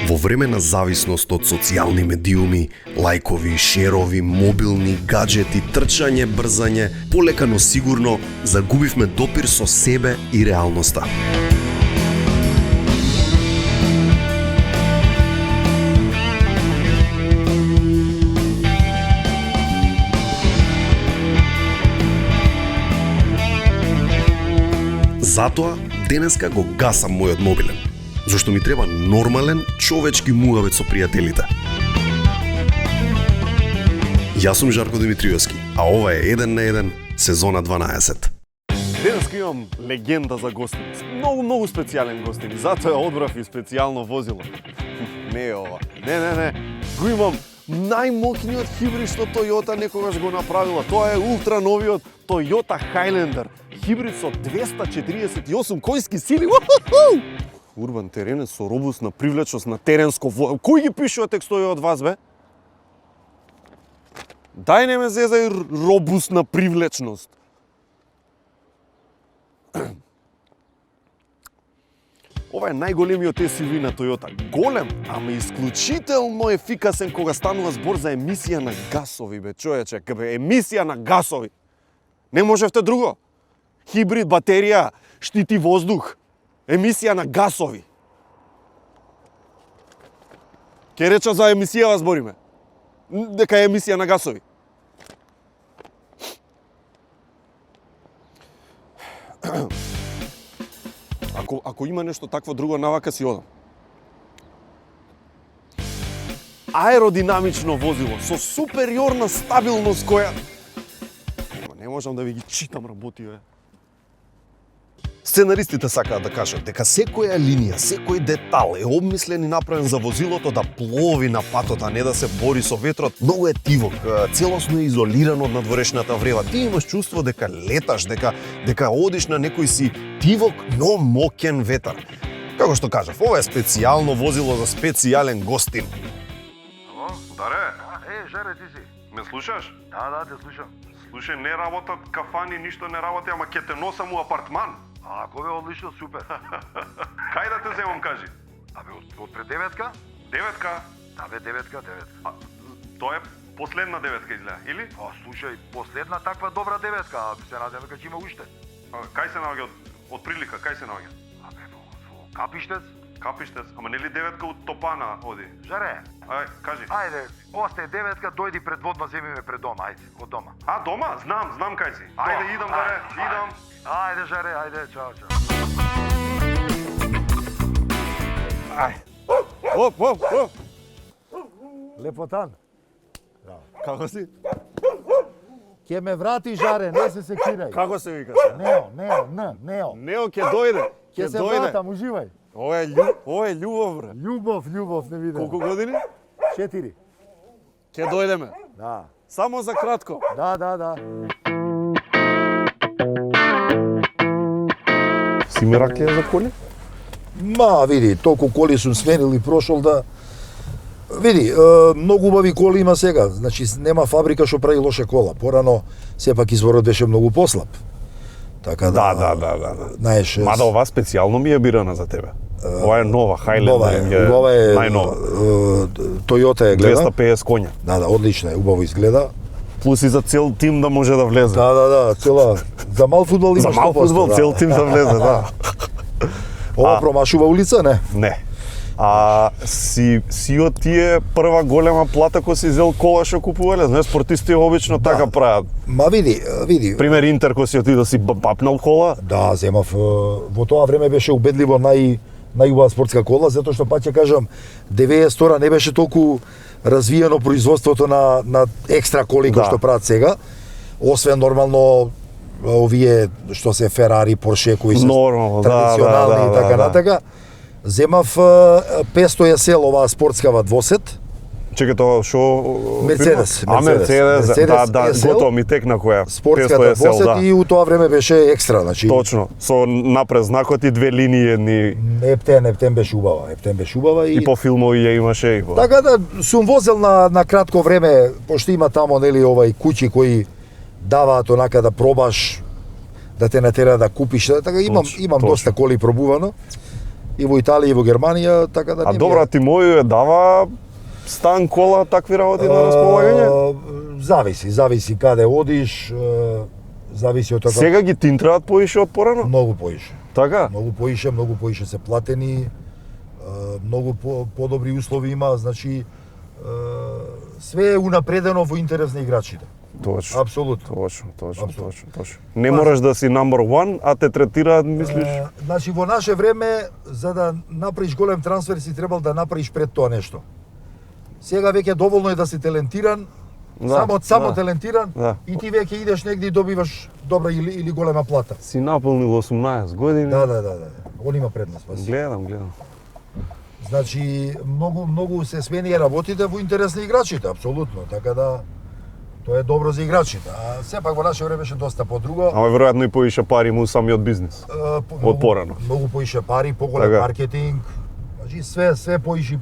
Во време на зависност од социјални медиуми, лајкови, шерови, мобилни, гаджети, трчање, брзање, полека но сигурно загубивме допир со себе и реалноста. Затоа, денеска го гасам мојот мобилен, зашто ми треба нормален, човечки муавет со пријателите. Јас сум Жарко Димитриевски, а ова е 1 на 1, сезона 12. Денеска имам легенда за гостин. Многу специјален гостин и затоа ја одбрав и специјално возило. Не е ова. Не. Го имам најмоќниот хибрид што Toyota некогаш го направила. Тоа е ултра новиот Toyota Highlander. Хибрид со 248 којски сили. Урбан теренен со робусна привлечност на теренско возило. Кој ги пишува текстови од вас, бе? Дај не ме зезај робусна привлечност. Ова е најголемиот SUV на Toyota. Голем, ама исклучително ефикасен кога станува збор за емисија на гасови, бе, човече, бе, емисија на гасови. Не можевте друго. Хибрид, батерија, штити воздух, емисија на гасови. Ке реча за емисија збориме. Дека е емисија на гасови. Ако има нешто такво друго, навака си одам. Аеродинамично возило со супериорна стабилност која... Не можам да ви ги читам работиве. Сценаристите сакаат да кажат дека секоја линија, секој детал е обмислен и направен за возилото да плови на патот, а не да се бори со ветрот. Многу е тивок, целосно е изолиран од надворешната врева. Ти имаш чувство дека леташ, дека одиш на некој си тивок, но моќен ветар. Како што кажав, ова е специјално возило за специјален гостин. Ало, Даре? Жаре, ти си. Ме слушаш? Да, те слушам. Слушај, не работат кафани, ништо не работи, ама ќе те носам у апартман. Ако бе, одлично, супер. Кај да те земам, кажи? Абе, од пред деветка? Деветка? Да бе, деветка. Тоа е последна деветка изгледа, или? Слушај, последна таква добра деветка, а се надевам дека ќе има уште. Кај се наоѓа од прилика, кај се наоѓа? Абе, во Капиштец? Капиштец, ама нели деветка од Топана оди? Жаре. Ај, кажи. Ајде, остај деветка, дојди пред водма, земи ме пред дома, ајде, од дома. А, дома? Знам кај си. Ајде, идам, Даре, идам. Ајде, Жаре, ајде, чао. Оп. Лепотан. Како си? Ке ме врати, Жаре, не се секирај. Како се вика? Нео. Нео ќе дојде. Ке се вратам, уживај. Ова е љубов, бре. Љубов, не видам. Колку години? 4. Ќе дојдеме. Да. Само за кратко. Да. Си ми раклија за коли? Ма, види, толку коли сум сменил и прошол да... Види, многу убави коли има сега. Значи, нема фабрика што прави лоша кола. Порано, сепак изворот беше многу послаб. Така Да. Знаеш... Мада ова специјално ми е бирана за тебе. Ова е нова, Highlander. Ова е најнова. Toyota е гледа. 250 коња. Да, одлично е, убаво изгледа. Плюс и за цел тим да може да влезе. Да, цела... За мал фудбал има 100%. За мал фудбал цел тим да влезе, да. Ова промашува улица, не? Не. Си од тие прва голема плата кој си зел кола што купувале, знаеш, спортисти обично така прават. Ма види. Пример Интер кој си оти да си бапнал кола. Да, земав. Во тоа време беше убедливо најубава спортска кола, затоа што пак ќе кажам, 92 не беше толку развиено производството на екстра коли кои што прават сега. Освен нормално овие што се Ферари, Порше кои се традиционални и така натака. Земав 500 SL оваа спортскава двосет. Чекај тоа што Мерцедес, да, готово ми текна која. Спортската двосет и у тоа време беше екстра, значи. Точно, со напред знакот и две линии едни. Ептен беше убава и по филмови ја имаше и по. Така да сум возел на кратко време, пошто има тамо нели овај куќи кои даваат онака да пробаш, да те натера да купиш, така имам доста коли пробувано. и во Италија и во Германија, така да А не добро, а Тимоју е дава стан, кола, такви работи на располагање? Зависи каде одиш, зависи од тоа. Сега ги тинтраат поише од порано? Многу поише. Така? Многу поише се платени, многу подобри услови има, значи све е унапредено во интерес на играчите. Точно. Апсолутно. Точно. Не мораш да си number one, а те третираат, мислиш? Значи во наше време, за да направиш голем трансфер, си требал да направиш пред тоа нешто. Сега веќе доволно е да си талентиран, само талентиран, и ти веќе идеш негде и добиваш добра или голема плата. Си наполнил 18 години. Да. Он има предност. Гледам. Значи, многу се смени работите во интерес на играчите, апсолутно, така да тоа е добро за играчите. А сепак во наше време беше доста подруго. Ама веројатно и поише пари му самиот бизнес. Од порано. Многу поише пари, поголем маркетинг. Значи све поише.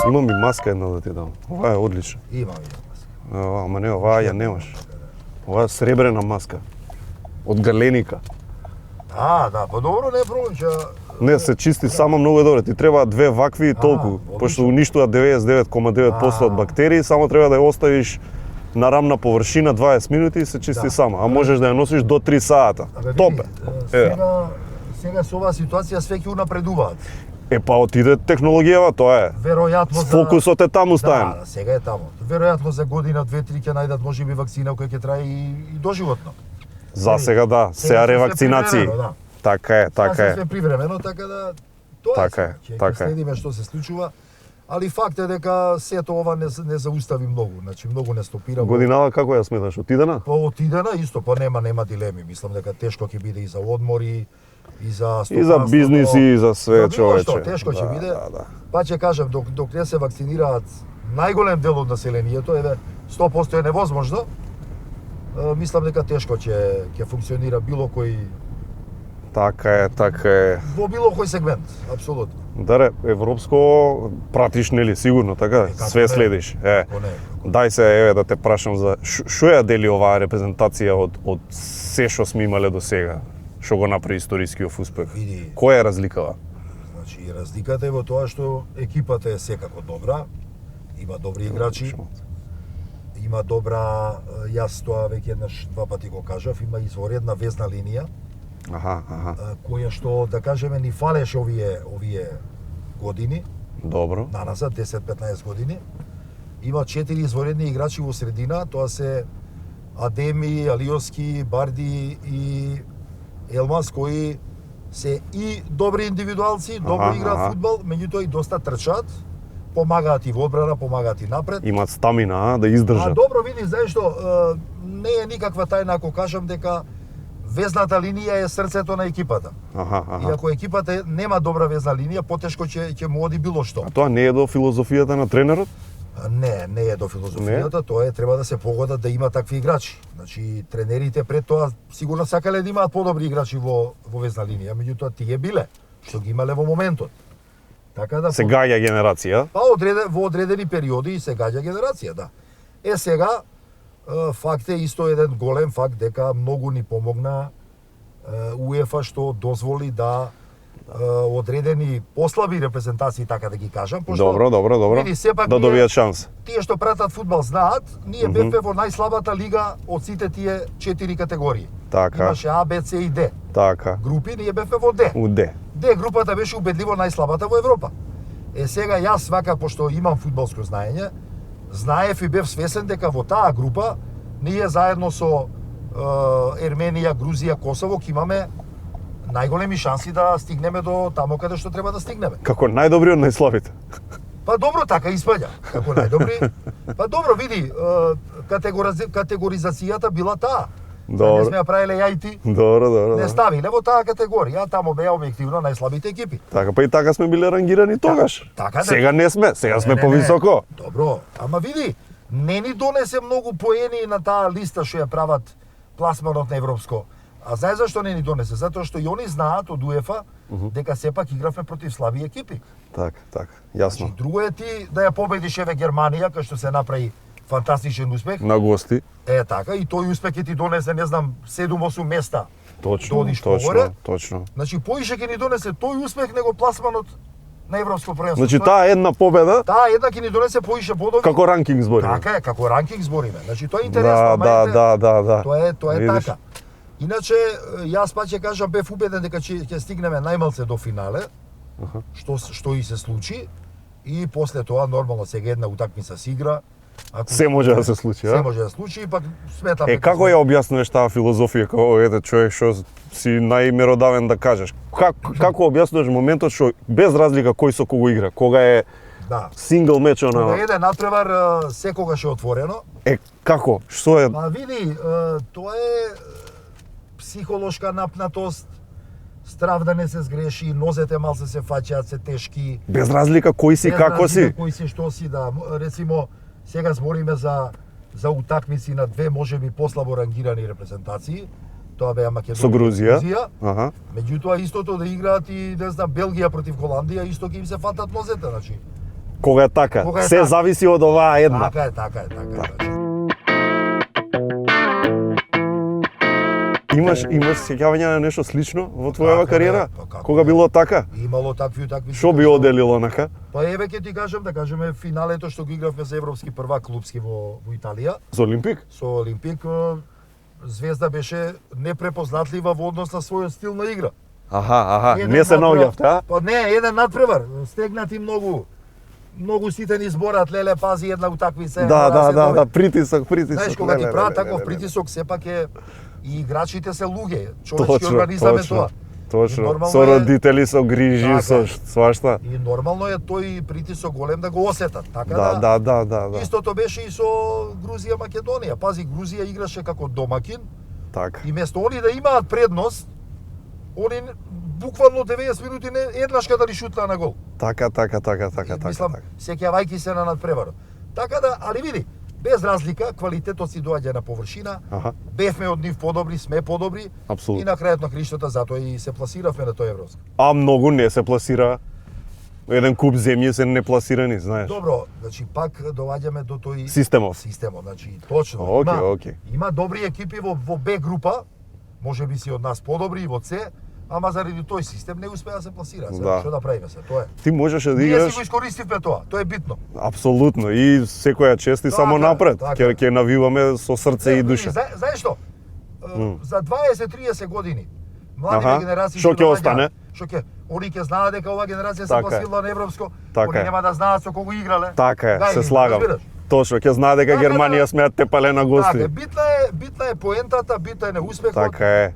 Имам и маска една да ти дам. Ова е одлична. Имам маска. Ама не, оваа ја немаш. Ова е сребрена маска. Од галеника. Да, па добро, не е проблем, Не, се чисти само многу добро. Ти треба две вакви и толку, пошто уништува 99,9% од бактерии, само треба да ја оставиш на рамна површина 20 минути и се чисти само. А можеш да ја носиш до 3 сата. Топе. Сега со оваа ситуација све ќе унапредуваат. Па отиде технологијава, тоа е. Веројатно фокусот е таму ставен. Да, сега е таму. Веројатно за година, 2-3 ќе најдат можеби вакцина која ќе трае и доживотно. За сега да, сега ревакцинации. Така е. Све привремено, така да тоа е. Ќе следиме што се случува. Али факт е дека сето ова не заустави многу, значи многу не стопира. Годинава како ја сметаш, отидена? Отидена исто, нема дилеми. Мислам дека тешко ќе биде и за одмори, и за бизнис и за све човече. Тешко ќе биде. Па ќе кажам, док не се вакцинираат најголем дел од населението, 100% е невозможно. Мислам дека тешко ќе функционира било кој. Така е. Во било кој сегмент, апсолутно. Даре, европско пратиш, нели, сигурно, така? Све следиш. Дај се, да те прашам за што ја дели оваа репрезентација од се што сме имале до сега? Што го направи историскиот успех? Која е разликава? Значи, разликата е во тоа што екипата е секако добра, има добри играчи, има добра, јас тоа веќе еднаш два пати го кажав, има изворедна везна линија, која што, да кажеме, ни фалеше овие години. Добро. Наназад, 10-15 години. Има 4 изворедни играчи во средина, тоа се Адеми, Алиоски, Барди и Елмас, кои се и добри индивидуалци, добро играат фудбал, меѓутоа и доста трчаат, помагаат и во одбрана, помагаат и напред. Имаат стамина, да издржат. Добро, види, знаеш што, не е никаква тајна ако кажам дека везната линија е срцето на екипата. И ако екипата нема добра везна линија, потешко ќе му оди било што. А тоа не е до филозофијата на тренерот? Не е до филозофијата, тоа е треба да се погодат да има такви играчи. Значи тренерите пред тоа сигурно сакале да имаат подобри играчи во везна линија, меѓутоа тие биле што ги имале во моментот. Така да се гаѓа генерација. Па во одредени периоди се гаѓа генерација, да. Сега факт е исто еден голем факт дека многу ни помогна УЕФА што дозволи да одредени послаби репрезентации, така да ги кажам, пошто добро. Види, сепак да добијат шанс. Тие што пратат фудбал знаат, ние бевме во најслабата лига од сите тие 4 категории. Така. Имаше А, Б, С и Д. Така. Групи, ние бевме во Д. Д групата беше убедливо најслабата во Европа. Сега јас вака, пошто имам фудбалско знаење, знаев и бев свесен дека во таа група ние заедно со Ерменија, Грузија, Косово ќе имаме најголеми шанси да стигнеме до тамо каде што треба да стигнеме. Како најдобри од најслабите. Па добро, така испаѓа. Како најдобри. Па добро, види, категоризацијата била таа. Не сме ја правиле ја и ти. Добро. Не ставиле во таа категорија, тамо беа објективно најслабите екипи. Така, па и така сме биле рангирани тогаш. Сега не сме, сега сме повисоко. Добро, ама види, не ни донесе многу поени на таа листа што ја прават пласманот на европско. А знаеш зашто не ни донесе? Затоа што и они знаат од УЕФА дека сепак игравме против слаби екипи. Така, јасно. Друго е ти да ја победиш еве Германија, кај што се направи фантастичен успех. На гости. Така, и тој успех ќе ти донесе, не знам, 7-8 места. Точно, Додиш погоре. точно. Значи, поише ќе ни донесе тој успех него пласманот на европско првенство. Значи таа една победа Таа една ќе ни донесе поише бодови. како ранкинг збориме. Така е, како ранкинг збориме. Значи, тоа е интересно, Да. Тоа е Видиш? така. Иначе, јас па ќе кажам, бев убеден дека ќе стигнеме најмалце до финале, што и се случи, и после тоа, нормално, сега една утакмица се игра. Се може да се случи, Се може да случи, и пак сметам... Како ја објаснуваш таа филозофија како ете човек што си најмеродавен да кажеш? Како објаснуваш моментот што без разлика кој со кого игра, кога е Да. сингл меч Кога еден надпревар, секогаш е отворено. Како? Што е? Па види, тоа е психолошка напнатост, страв да не се сгреши, нозете малце се фаќаат, се тешки. Без разлика кој си, Без како разлика си? Кој си, што си, да. Рецимо, сега збориме за утакмици на две можеби послабо рангирани репрезентации. Тоа беа Македонија Со Грузија. Аха. Меѓутоа истото да играат и не знам Белгија против Холандија, исто ќе им се фатат нозете, значи. Кога е така? Кога е Се така. зависи од оваа една. Така е. Имаш сеќавање на нешто слично во твојава Како кариера? не, па како Кога не. било така? Имало такви утакмици. Што би оделило нака? Па еве ќе ти кажам, да кажеме финалето што го игравме за европски првак клубски во Италија За Олимпик? со Олимпик, Звезда беше непрепознатлива во однос на својот стил на игра. Аха, Еден не се надпревар- наоѓавте, а? Па не, еден надпревар, стегнати многу ситени зборат, леле пази една утакмица. Да, притисок. Знаеш, кога ти леле, прават леле, таков леле. притисок, сепак е и играчите се луѓе, човечки Точно, организам е точно. тоа. Точно. Нормално Со е- родители, со грижи, Така со е. свашта. И нормално е тој притисок голем да го осетат, така Да. Истото беше и со Грузија Македонија. Пази, Грузија играше како домакин Така. и место они да имаат предност, они буквално 90 минути еднашка да ни шутнаа на гол. Така. Мислам, сеќавајќи се на надпреварот. Така да, али види, без разлика, квалитетот си доаѓа на површина, Аха. бевме од нив подобри, сме подобри, Апсолутно. и на крајот на криштата затоа и се пласиравме на тој европски. А многу не се пласира. Еден куп земји се непласирани, знаеш. Добро, значи пак доаѓаме до тој Системов. значи точно. Окей. Има добри екипи во Б група, може би си од нас подобри и во С, ама заради тој систем не успеа да се пласира. Да. Што да правиме се, тоа е. Ти можеше да Ние играш си го искористивме тоа, тоа е битно. апсолутно и секоја чест и Така само е, напред. така е. Ќе навиваме со срце и душа. Знаеш што? За 20-30 години младите Аха. генерации Што ќе доаѓаат, остане? Они ќе знаат дека оваа генерација се Така е. пласила на европско, Така они е. нема да знаат со кого играле. Така е, Гај се ги, слагам. разбираш? Точно, ќе знае дека Така да- Германија смеат тепале на гости. Така, битна е поентата, битна е неуспехот. Така е.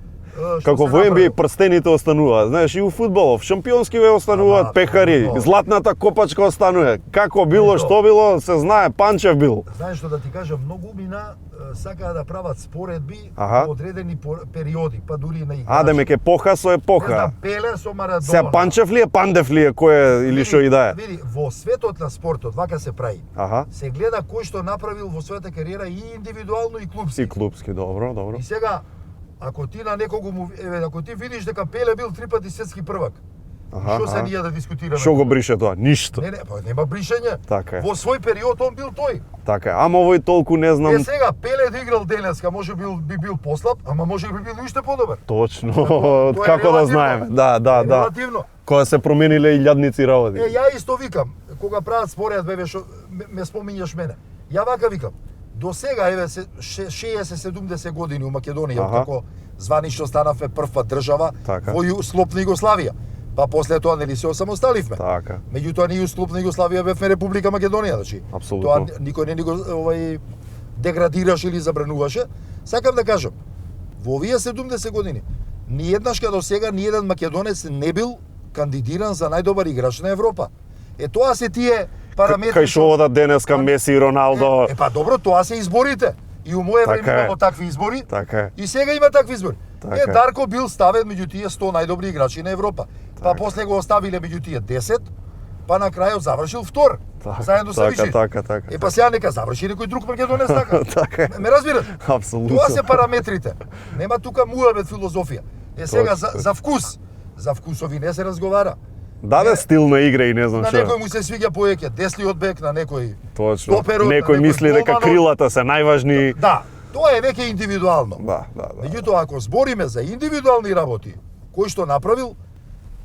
што Како се во NBA направи. прстените остануваат, знаеш, и у фудбалов, шампионскиве остануваат Ама, пехари, тоа. златната копачка останува. Како било, Ето. што било, се знае, Панчев бил. Знаеш што да ти кажам, многу умина сакаа да прават споредби Аха. во одредени периоди, па дури и на играчи. Адеме ке епоха со Не епоха. знам, Пеле со Марадона. Се Панчев ли е, Пандев ли е, кој е или што и да е? Види, во светот на спортот вака се прави. Аха. Се гледа кој што направил во својата кариера и индивидуално и клубски. И клубски, добро. И сега, ако ти на некого му, ако ти видиш дека Пеле бил 3 пати светски првак, што се ние да дискутираме? Што го брише тоа? Ништо. Не, па нема бришење. Така е. Во свој период он бил тој. Така е. Ама овој толку не знам. Сега Пеле да играл денеска, може би бил послаб, ама може би бил уште подобар. Точно. Тоа е Како да релативно. знаеме. Да. Релативно. Кога се промениле илјадници работи. Ја исто викам, кога прават споредби, што ме спомињаш мене. Ја вака викам. До сега, 60-70 години у Македонија, Аха. како званично станавме прва држава Така. во слободна Југославија. Па после тоа нели се осамосталивме. Така. Меѓутоа ние у слободна Југославија бевме Република Македонија, значи. Апсолутно. Тоа никој не ни го деградираше или забрануваше. Сакам да кажам, во овие 70 години ниеднашка до сега ниеден македонец не бил кандидиран за најдобар играч на Европа. Тоа се тие параметри. Кај што одат денеска Меси и Роналдо. Па добро, тоа се изборите. И у моје време Така е. имало такви избори. Така е. И сега има такви избори. Така е. Дарко бил ставен меѓу тие 100 најдобри играчи на Европа. Па после го оставиле меѓу тие 10, па на крајот завршил втор. Заедно со Вичи. Така. Па сега нека заврши некој друг македонец така. Така е. Ме разбираш? Апсолутно. Тоа се параметрите. Нема тука муабет филозофија. Сега Точно. за вкус. За вкусови не се разговара. Даде стил на игра и не знам На што. некој му се свиѓа повеќе десниот бек, на некој Точно. стоперот, на Некој некој мисли дека голманот. крилата се најважни. Да, тоа е веќе индивидуално. Да. Меѓутоа, ако збориме за индивидуални работи, кој што направил,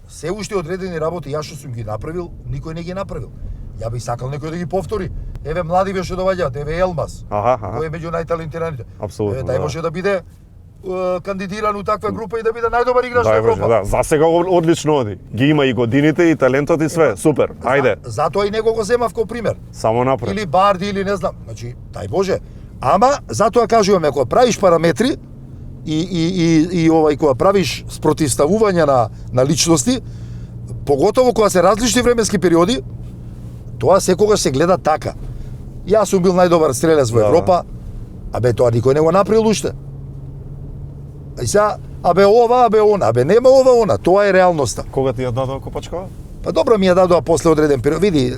се уште одредени работи, јас што сум ги направил, никој не ги направил. Ја бих сакал некој да ги повтори. Еве млади беше доаѓаат, еве Елмас, кој е меѓу најталентираните. Апсолутно, Еве, тај да. може да биде кандидиран у таква група и да биде најдобар играч на Да, Европа. да, за сега одлично оди. Ги има и годините и талентот и све. Супер. Ајде, Затоа и него го земав како пример. само напред. Или Барди или не знам, значи, дај Боже. Ама затоа кажуваме, ако правиш параметри и овај кога правиш спротивставување на личности, поготово кога се различни временски периоди, тоа секогаш се гледа така. Јас сум бил најдобар стрелец во Да. Европа, абе тоа никој не го направил уште. И сега, абе ова, абе она, абе нема ова, она, тоа е реалноста. Кога ти ја дадоа копачкава? Па добро ми ја дадоа после одреден период. Види,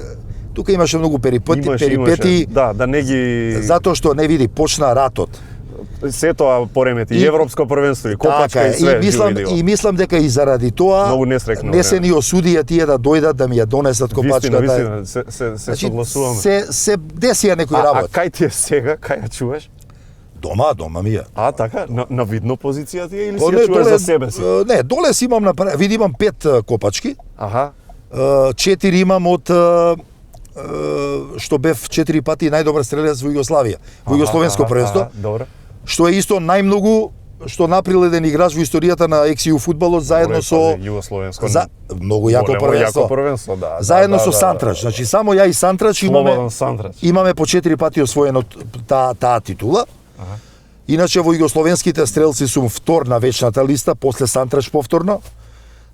тука имаше многу перипети, Да не ги затоа што не види, почна ратот. се тоа поремети, и И- европско првенство и копачка Така е, и све. и мислам дека и заради тоа Многу несреќно не се време. ни осудија тие да дојдат да ми ја донесат копачката. Вистина, се Значи, согласуваме. се десија некои А работи. кај ти е сега? Кај ја чуваш? Дома ми е. А, така? На видно позиција ти е или Па си ја чуваш за себе си? Не, доле си имам види имам 5 копачки. Аха. 4 имам од што бев 4 пати најдобар стрелец во Југославија, во Југословенско првенство, Добро. што е исто најмногу што направил еден играч во историјата на XU фудбалот заедно со Југословенско. многу јако Големо првенство. Јако првенство, да. Заедно да, со да, Сантрач, да. значи само ја и Сантрач Слободен Сантрач. имаме по 4 пати освоено таа титула. Иначе во југословенските стрелци сум втор на вечната листа, после Сантрач повторно.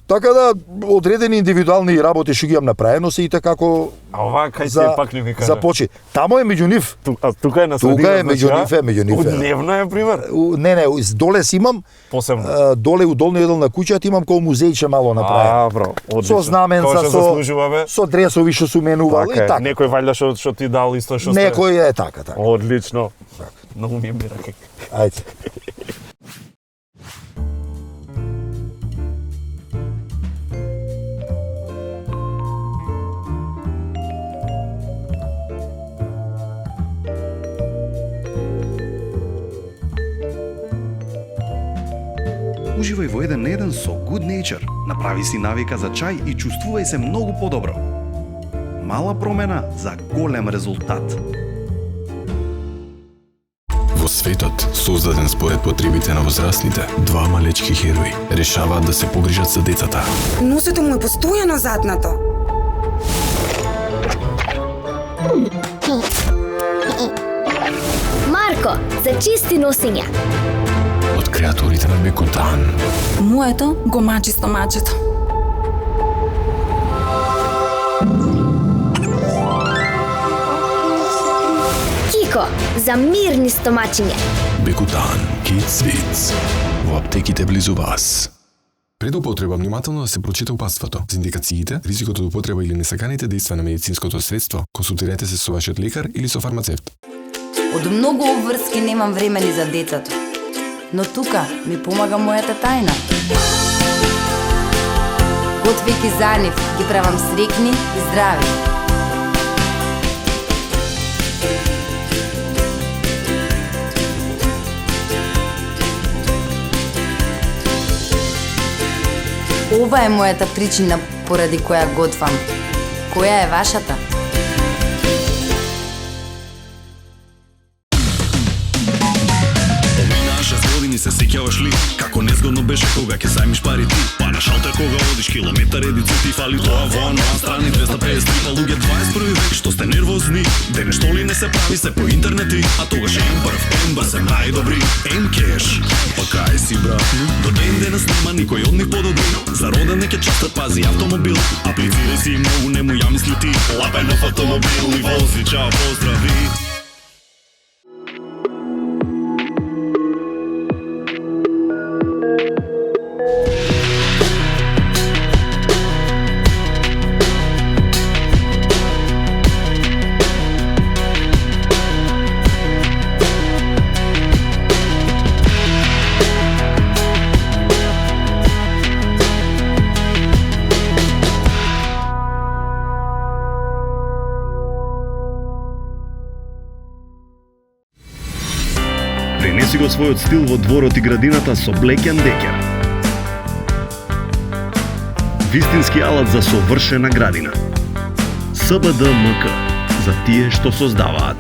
Така да, одредени индивидуални работи што ги имам направено се и така како А ова кај ти е пак не ми кажа. започи. Тамо е меѓу нив. А тука е на средина. Тука е меѓу нив, меѓу нив. Дневна е пример. Не, доле си имам, Посебно. доле у долниот дел на куќата имам како музејче мало направено. Бро, одлично. Со знаменца, Тоа што со заслужува, бе. со дресови што су менувал Така и е. така. Некој вајда што ти дал исто што сте. Некој е така. Одлично. Многу ми е мира кек. Ајде. Уживај во 1 на 1 со Good Nature. Направи си навика за чај и чувствувај се многу подобро. Мала промена за голем резултат. Во светот, создаден според потребите на возрастните, два малечки херои решаваат да се погрижат за децата. Носето му е постојано затнато. Марко, за чисти носења. Од креатурите на Бекутан. Моето го мачи стомачето. Кико, за мирни стомачиња. Бекутан, Kids Wits. Во аптеките близу вас. Пред употреба внимателно да се прочита упатството. За индикациите, ризикот од употреба или несаканите дејства на медицинското средство, консултирайте се со вашиот лекар или со фармацевт. Од многу обврски немам време ни за детето. Но тука ми помага мојата тајна. Готвејќи за нив, ги правам среќни и здрави. Ова е мојата причина поради која готвам. Која е вашата? Години се сеќаваш ли како незгодно беше кога ќе зајмиш пари ти? Па на шалтер кога одиш километар едици ти фали тоа во онлайн страни 253 па луѓе 21 век што сте нервозни. Денес што ли не се прави се по интернети, а тогаш М-прв, М-ба се најдобри. М-кеш, па кај си брат? До ден денес нема никој од нив подобри. За родене ќе честат пази автомобил. Аплицирај си многу, нему ја мисли ти. Лапен нов автомобил и вози, чао, поздрави. својот стил во дворот и градината со Black & Decker. Вистински алат за совршена градина. СБДМК, за тие што создаваат.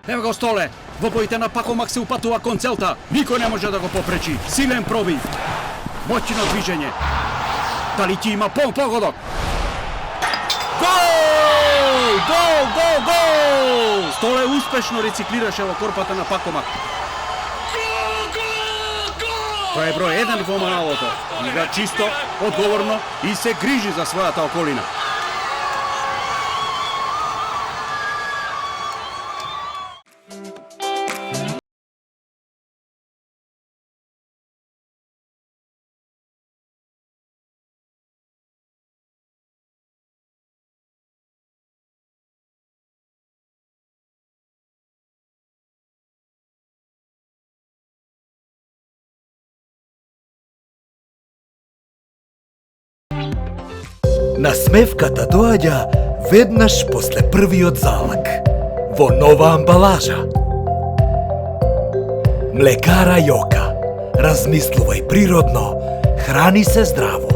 Ево го Столе, во боите на Пакомак се упатува кон целта. Никој не може да го попречи. Силен пробив. Моќно движење. Дали ти има погодок? Гол! Гол, гол, гол! Столе успешно рециклираше во корпата на Пакомак. Тоа е број 1 во малото. Игра чисто, одговорно и се грижи за својата околина. Насмевката доаѓа веднаш после првиот залак, во нова амбалажа. Млекара Јока. Размислувај природно, храни се здраво.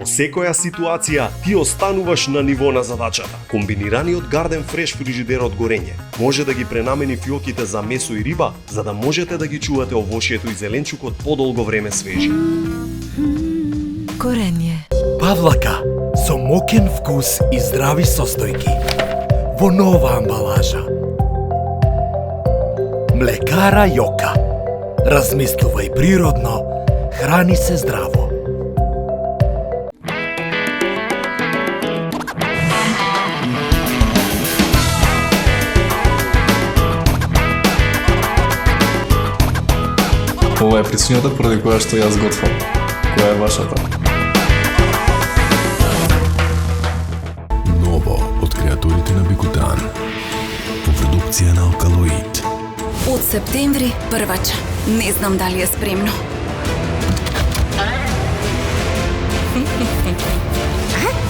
Во секоја ситуација ти остануваш на ниво на задачата. Комбинираниот Garden Fresh фрижидер од горење може да ги пренамени фиоките за месо и риба, за да можете да ги чувате овошјето и зеленчукот подолго време свежи. Корење. Павлака, со мокен вкус и здрави состојки. Во нова амбалажа. Млекара Јока. Размислувај природно, храни се здраво. Ова е причината поради која што јас готвам. Која е вашата? Ново од креаторите на Бикутан. По продукција на Алкалоид. Од септември првача. Не знам дали е спремно.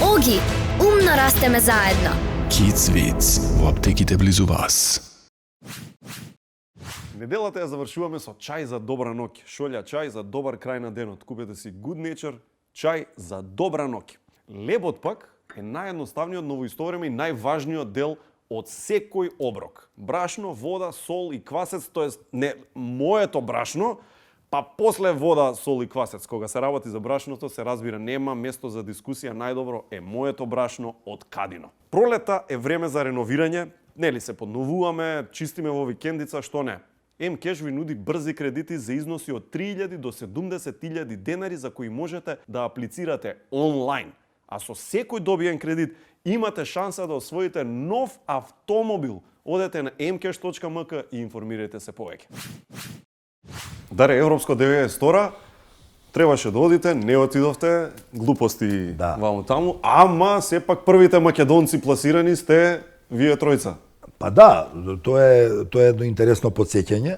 Оги, умно растеме заедно. Kids Wits во аптеките близу вас. Неделата ја завршуваме со чај за добра ноќ. Шолја чај за добар крај на денот. Купете си Good Nature чај за добра ноќ. Лебот пак е наједноставниот, но во исто време и најважниот дел од секој оброк. Брашно, вода, сол и квасец, тоест не моето брашно, па после вода, сол и квасец. Кога се работи за брашното, се разбира, нема место за дискусија, најдобро е моето брашно од Кадино. Пролета е време за реновирање, нели се подновуваме, чистиме во викендица, што не. М-Кеш ви нуди брзи кредити за износи од 3.000 до 70.000 денари за кои можете да аплицирате онлайн. А со секој добиен кредит имате шанса да освоите нов автомобил. Одете на mcash.mk и информирайте се повеќе. Даре, Европско 92 требаше да одите, не отидовте, глупости ваму таму, ама сепак првите македонци пласирани сте вие тројца. Па да, тоа е едно интересно подсеќање.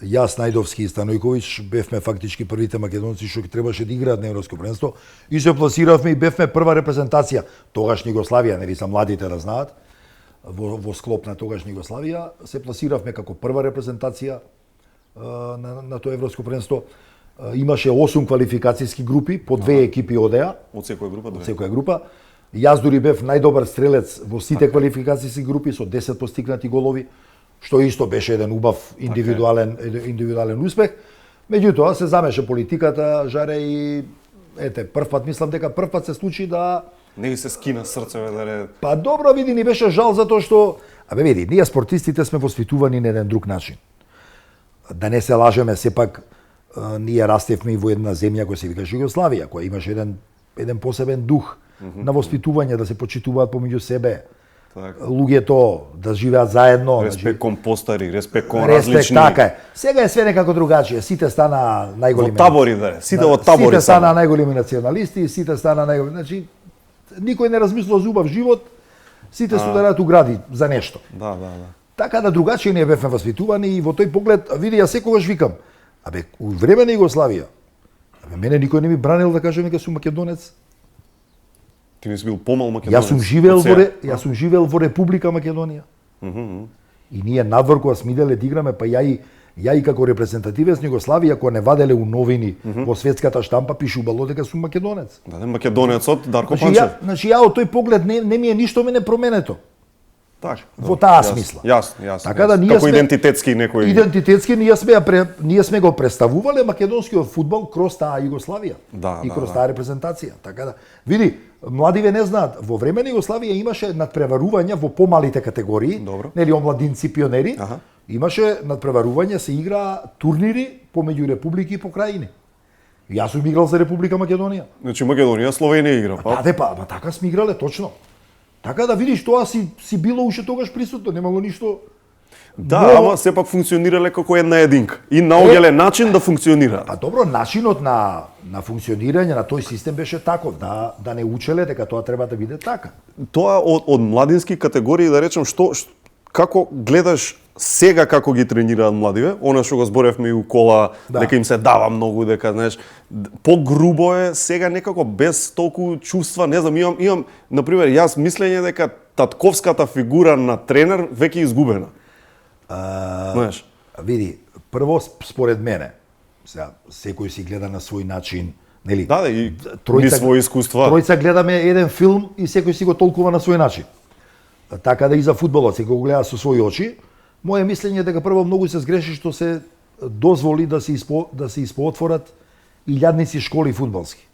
Јас, Најдовски и Станојковиќ бевме фактички првите македонци што требаше да играат на Европско првенство и се пласиравме и бевме прва репрезентација тогашна Југославија, нели са младите да знаат, во склоп на тогашна Југославија се пласиравме како прва репрезентација на тоа Европско првенство. Имаше 8 квалификацијски групи, по 2 екипи одеа. Од секоја група, Од секоја група. Јас дури бев најдобар стрелец во сите квалификацијски групи со 10 постигнати голови, што исто беше еден убав индивидуален успех. Меѓутоа се замеше политиката, жаре и првпат мислам дека првпат се случи да не се скина срцеве да. Па добро, види, ни беше жал затоа што види, ние спортистите сме воспитувани на еден друг начин. Да не се лажеме, сепак ние растевме и во една земја која се викаше Југославија, која имаше еден посебен дух на воспитување, да се почитуваат помеѓу себе. Луѓето да живеат заедно, респект кон постари, респект кон различни. Така е. Сега е све некако другачие. Сите стана најголеми. Во табори, сите во табори. Сите стана најголеми националисти, сите стана најголеми, значи никој не размислува за убав живот, сите студираат у гради за нешто. Да. Така да другачи ние бевме воспитувани и во тој поглед, види, јас секогаш викам, у време на Југославија, мене никој не ми бранил да кажем дека сум македонец. Ти не си бил помал македонец. Јас сум живеел во Република Македонија. И ние надвор кога сме иделе да играме, па ја и како репрезентативец на Југославија, ако не ваделе у новини во светската штампа, пишувало дека сум македонец. Да, македонецот Дарко Панчев. Значи ја од тој поглед не ми е ништо мене променето. Така. Во таа смисла. Јасно. Така да ние како идентитетски некој. Идентитетски ние сме го представувале македонскиот фудбал кроз таа Југославија и кроз таа репрезентација. Така да види, младиве не знаат, во време на Југославија имаше надпреварување во помалите категории, нели омладинци, пионери. Имаше надпреварување, се игра турнири помеѓу републики и покрајини. Јас сум играл за Република Македонија. Значи Македонија, Словенија игра, па. Па така сме играле точно. Така да видиш, тоа си било уште тогаш присутно, немало ништо. Да, ама сепак функционирале како една единка и наоѓале начин да функционира. Па добро, начинот на функционирање на тој систем беше таков, да не учеле дека тоа треба да биде така. Тоа од младински категории, да речем, како гледаш сега како ги тренираат младиве, она што го зборевме и у кола, дека им се дава многу, дека знаеш, погрубо е сега некако без толку чувства, не знам, имам на пример јас мислење дека татковската фигура на тренер веќе изгубена. Знаеш, види, прво според мене, сега секој си гледа на свој начин, нели? Да, и своји искуства. Тројца гледаме еден филм и секој си го толкува на свој начин. Така да и за фудбалот, секој го гледа со своји очи. Моje мислење е дека прво многу се сгреши што се дозволи да се испоотворат илјадници школи фудбалски.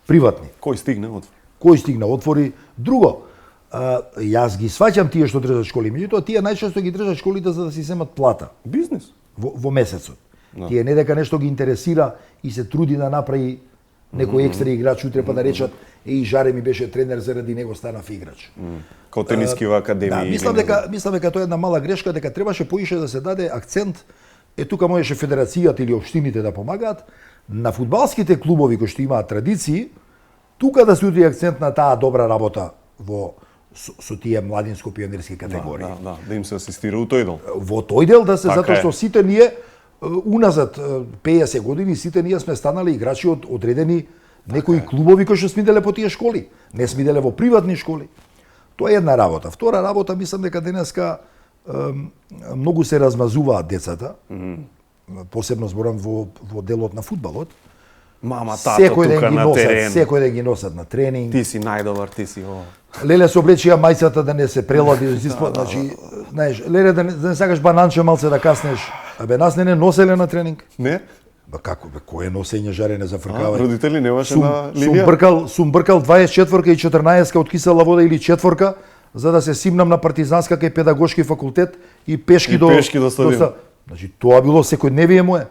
Приватни. Кој стигне отвори. Друго, јас ги сваќам тие што држат школи, меѓутоа тие најчесто ги држат школите за да си земат плата. Бизнес. Во месецот. Тие не дека нешто ги интересира и се труди да направи некој екстра играч утре па да речат Жаре ми беше тренер заради него станав играч. Као тениски во академија. Да, мислам дека тоа е една мала грешка, дека требаше поише да се даде акцент, тука можеше федерацијата или општините да помагаат, на фудбалските клубови кои што имаат традиции, тука да се удари акцент на таа добра работа со тие младинско-пионерски категории. Да им се асистира у тој дел. Во тој дел да се, затоа што сите ние уназад 50 години сите ние сме станале играчи од одредени некои клубови кои што смиделе по тие школи, не смиделе во приватни школи. Тоа е една работа. Втора работа, мислам дека денеска многу се размазуваат децата. Посебно зборам во делот на фудбалот. Мама, тато тука на терен. Секој ден ги носат на тренинг. Ти си најдобар, ти си ово. Леле се облечија мајцата да не се прелади, значи, знаеш, леле да не сакаш бананче малце да каснеш. Нас не носеле на тренинг. Не? Ба како бе, кое носење Жаре не зафркавај. Родители немаше на линија. Сум бркал 24 и 14 од кисела вода или 4 за да се симнам на партизанска кај педагошки факултет и пешки до стадион. Значи тоа било секојдневие мое.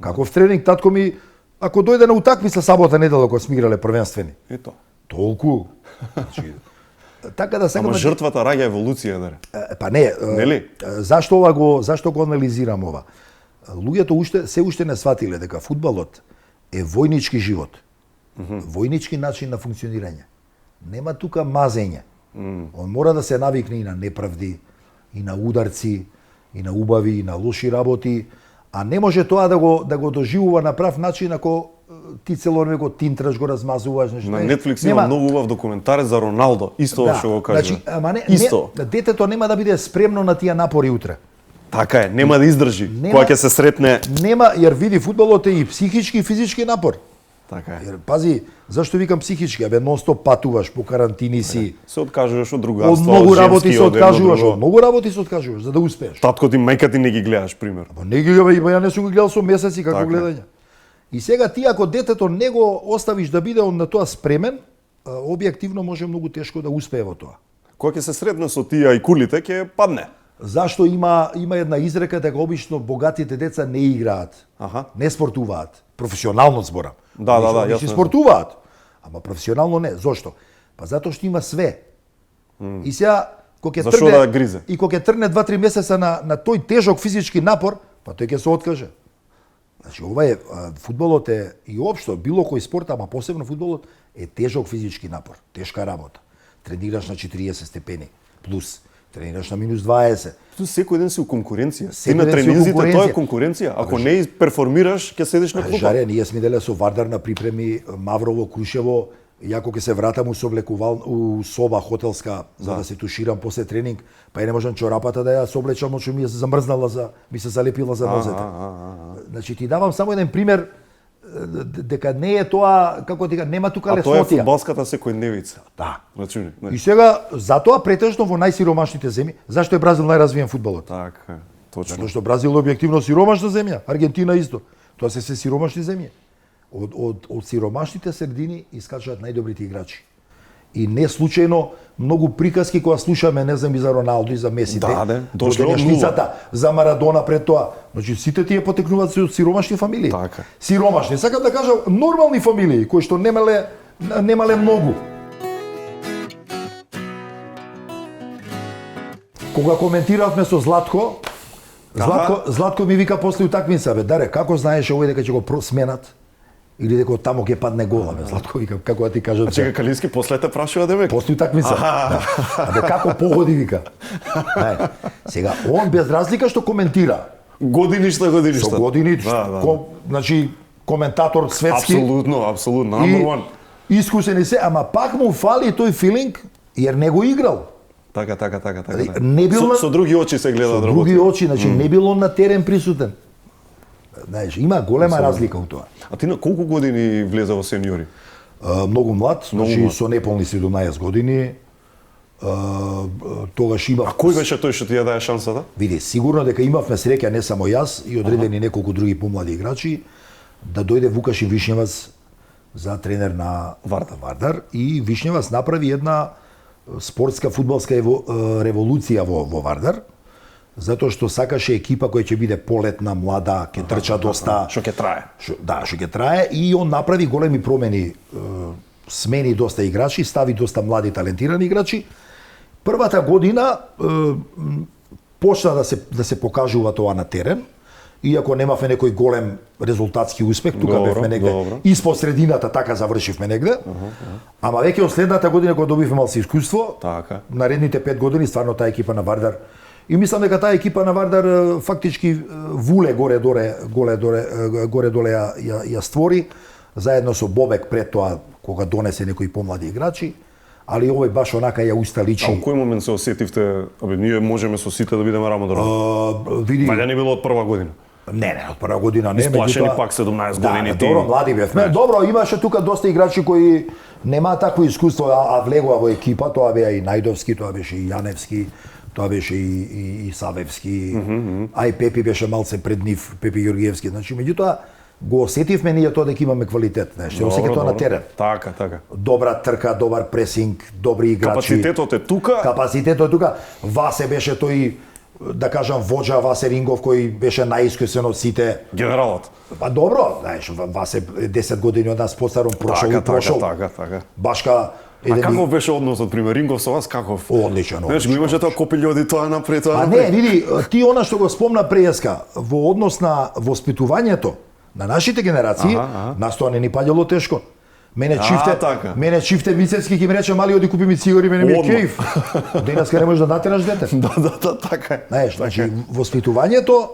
Каков тренинг татко ми ако дојде на утакмица сабота недела кога сме играле првенствени. Ето. Толку. Значи, така да сега. Ама жртвата раѓа еволуција, Даре. Па не. Нели? Зашто го анализирам ова? Луѓето се уште не сватиле дека фудбалот е војнички живот. Војнички начин на функционирање. Нема тука мазење. Он мора да се навикне и на неправди, и на ударци, и на убави, и на лоши работи, а не може тоа да го доживува на прав начин ако ти цело време го тинтраш, го размазуваш. На Netflix има многу убав документар за Роналдо, исто што го кажа. Значи, детето нема да биде спремно на тие напори утре. Така е, нема да издржи кога ќе се сретне. Нема, jer види фудбалот е и психички и физички напор. Така е. Jer пази, зашто викам психички? Ностоп патуваш, по карантини си. Се откажуваш од другарство, од многу работи се откажуваш, од многу работи се откажуваш за да успееш. Татко ти, мајка ти не ги гледаш, пример. Не ги гледам, ја не сум ги гледал со месеци како гледање. И сега ти ако детето не го оставиш да биде он на тоа спремен, објективно може многу тешко да успее во тоа. Кога ќе се сретне со тие ајкулите, ќе падне. Зашто има една изрека дека обично богатите деца не играат, не спортуваат, професионално зборам. Да, јасно. Спортуваат, ама професионално не. Зошто? Па затоа што има све. И сега кога ќе тргне да гризе? И кога ќе тргне 2-3 месеца на тој тежок физички напор, па тој ќе се откаже. Значи ова е фудбалот е и општо било кој спорт, ама посебно фудбалот е тежок физички напор, тешка работа. Тренираш на 40 степени плюс, тренираш на минус 20. Секој ден си у конкуренција. Ти Секој на ден си у тренинзите конкуренција. тоа е конкуренција. Ако не перформираш, ќе седиш на клупа. Жаре, ние сме деле со Вардар на припреми Маврово, Крушево. Јако ќе се вратам у сооблекувал у соба хотелска за да се туширам после тренинг, па и не можам чорапата да ја соблечам, што ми се замрзнала ми се залепила за нозете. Значи ти давам само еден пример дека не е тоа, како ти нема тука леснотија. А тоа е фудбалската секојдневица. Да. Значи, И сега затоа претежно во најсиромашните земји, зашто е Бразил најразвиен фудбалот? Така, точно. Затоа што Бразил е објективно сиромашна земја, Аргентина исто. Тоа се сиромашни земји. Од сиромашните средини искачаат најдобрите играчи. И не случајно многу приказки кога слушаме, не знам, и за Роналдо и за Меси, дошле од нула. За Марадона пред тоа. Значи сите тие потекнуваат од сиромашни фамилии. Така. Сиромашни, сакам да кажам нормални фамилии кои што немале многу. Кога коментиравме со Златко, Златко ми вика после утакмица, Даре, како знаеш овој дека ќе го сменат? Или дека таму ќе падне гола, Златко вика, како да ти кажам. А чека Калински после те прашува девек. После утакмица. Абе како погоди вика. Сега он без разлика што коментира. Годиништа. Со години, значи коментатор светски. Апсолутно, number one. Искусен и се, ама пак му фали тој филинг jer не го играл. Така. Не бил со други очи се гледа работа. Со други очи, значи не бил он на терен присутен. Знаеш, има голема разлика у тоа. А ти на колку години влезе во сениори? Многу млад, значи со неполни 17 години. Тогаш имав... А кој беше тој што ти ја даде шансата? Види, сигурно дека имавме среќа не само јас и одредени неколку други помлади играчи да дојде Вукаши Вишневац за тренер на Вардар и Вишневац направи една спортска фудбалска револуција во Вардар. Затоа што сакаше екипа која ќе биде полетна, млада, ќе трча доста, што ќе трае. Што ќе трае и он направи големи промени, смени доста играчи, стави доста млади талентирани играчи. Првата година почна да се покажува тоа на терен, иако немавме некој голем резултатски успех, тука бевме негде испод средината, така завршивме негде. Ама веќе од следната година кога добивме малку искуство, наредните 5 години стварно таа екипа на Вардар. И мислам дека таа екипа на Вардар фактички вуле горе-доле ја створи, заедно со Бобек пред тоа, кога донесе некои помлади играчи, али овој баш онака ја усталичи. А во кој момент се осетивте, ние можеме со сите да бидеме рамо до рамо? Види... Вајде не било од прва година? Не, од прва година не. Исплашени пак 17 години. Добро, млади бевме. Добро, имаше тука доста играчи кои немаат такво искуство, а влегува во екипа, тоа беа и Најдовски, тоа беше и Јаневски, тоа беше и Савевски, а и Пепи беше малце пред нив, Пепи Ѓоргиевски. Значи, меѓутоа, го осетивме ние тоа дека имаме квалитет, знаеш, се осеќа тоа на терен. Така. Добра трка, добар пресинг, добри играчи. Капацитетот е тука. Васе беше тој, да кажам, воџа Васе Рингов, кој беше најискусен од сите. Генералот. Па добро, знаеш, Васе 10 години од нас постаром прошол. Така. Башка. А каков беше односот, пример, Рингов со вас, каков? Одличен. Знаеш, ми имаше тоа копилјоди, тоа напред, тоа напред. Не, види, ти она што го спомна преска, во однос на воспитувањето на нашите генерации, нас тоа не ни паѓало тешко. Мене чифте Мицевски ќе ми рече, мали оди купи ми цигари, мене ми е кејф. Денеска не можеш да натераш дете. Да, така е. Знаеш, значи, воспитувањето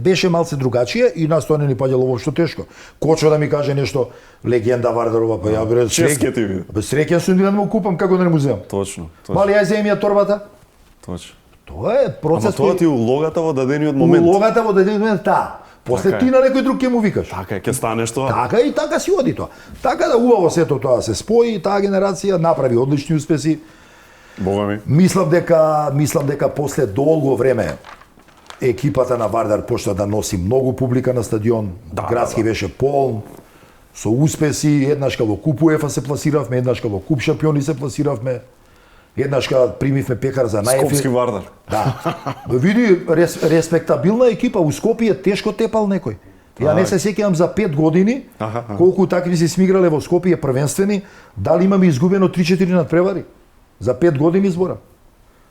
беше малце другачие и нас тоа не ни паѓало воопшто тешко. Кочо да ми каже нешто, легенда Вардарова, па ја бре, среќен сум да му купам, како да не му земам. Точно. Мали, ај земи ја торбата. Точно. Тоа е процес. Ама тоа ти улогата во дадениот момент. Улогата во дадениот момент, после ти на некој друг ќе му викаш. Така е, ќе станеш тоа. Така и така си оди тоа. Така да убаво сето тоа се спои, таа генерација направи одлични успеси. Бога ми. Мислам дека после долго време екипата на Вардар почна да носи многу публика на стадион. Градски беше полн со успеси, еднашка во Куп УЕФА се пласиравме, еднашка во Куп шампиони се пласиравме. Еднашка примивме пекар за Скопски Вардар. Да. Види, респектабилна екипа, у Скопје тешко тепал некој. Ја не се сеќавам за 5 години, колку такви си смиграле во Скопје првенствени, дали имаме изгубено 3-4 надпревари. За 5 години зборам.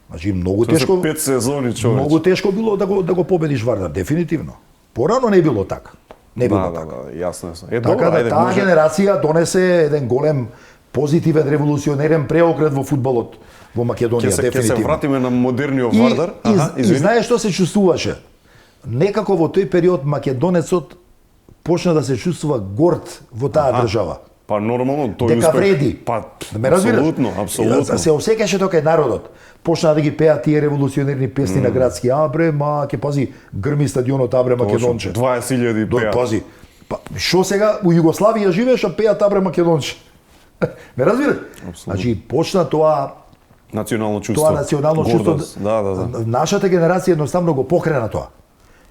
Значи многу тешко. За 5 сезони, човече. Многу тешко било да го победиш Вардар, дефинитивно. Порано не било така. Не било така. Да, јасно е. Така да таа генерација донесе еден голем позитивен револуционерен преокрет во фудбалот во Македонија, Ќе дефинитивно. се вратиме на модерниот Вардар. И знаеш што се чувствуваше? Некако во тој период македонецот почна да се чувствува горд во таа држава. Па нормално, тој дека вреди. Па, ме разбираш? Апсолутно. Се осеќаше тоа кај народот. Почна да ги пеат тие револуционерни песни на градски. Абре, ќе пази, грми стадионот Абре Македонче. 20.000 пеат. Пази. Па, шо сега у Југославија живееш, а пеат Абре Македонче. Ме разбираш? Значи, почна тоа национално чувство. Тоа национално чувство. Да. Нашата генерација едноставно го покрена тоа.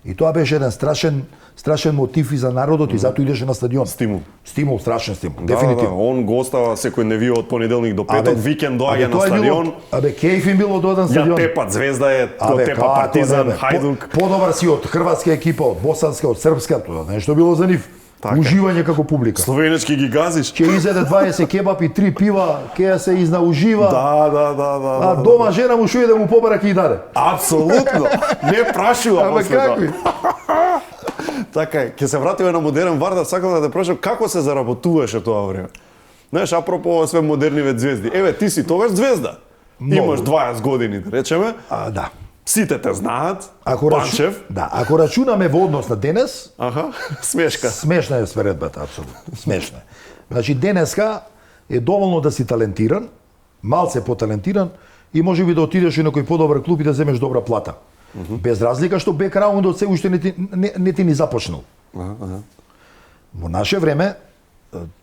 И тоа беше еден страшен мотив и за народот и затоа идеше на стадион. Стимул, страшен стимул, дефинитивно. Да, он го остава секој невија од понеделник до петок, викенд доаѓа на стадион. Кејф им било до еден стадион. Ја тепат Звезда е, тоа тепа Партизан, Хајдук. Подобар си од хрватска екипа, од босанска, од српска, тоа нешто било за нив. Уживање како публика. Словенечки ги газиш. Ќе изеде 20 кебап и 3 пива, ќе се изнаужива. Да. А дома жена му шуе да му побара ќе и даде. Апсолутно. Не прашува после тоа. Какви? Така е, ќе се вратиме на модерен Вардар, сакам да те прашам како се заработуваше тоа време. Знаеш, апропо све модерниве звезди. Еве, ти си тогаш звезда. Имаш 20 години, да речеме. Да. Сите те знаат. Панчев. Да, ако рачунаме во однос на денес, смешка. Смешна е споредбата, апсолутно. Смешна е. Значи денеска е доволно да си талентиран, малце поталентиран и можеби да отидеш и на кој подобар клуб и да земеш добра плата. Без разлика што бекграундот се уште не ти ни започнал. Во наше време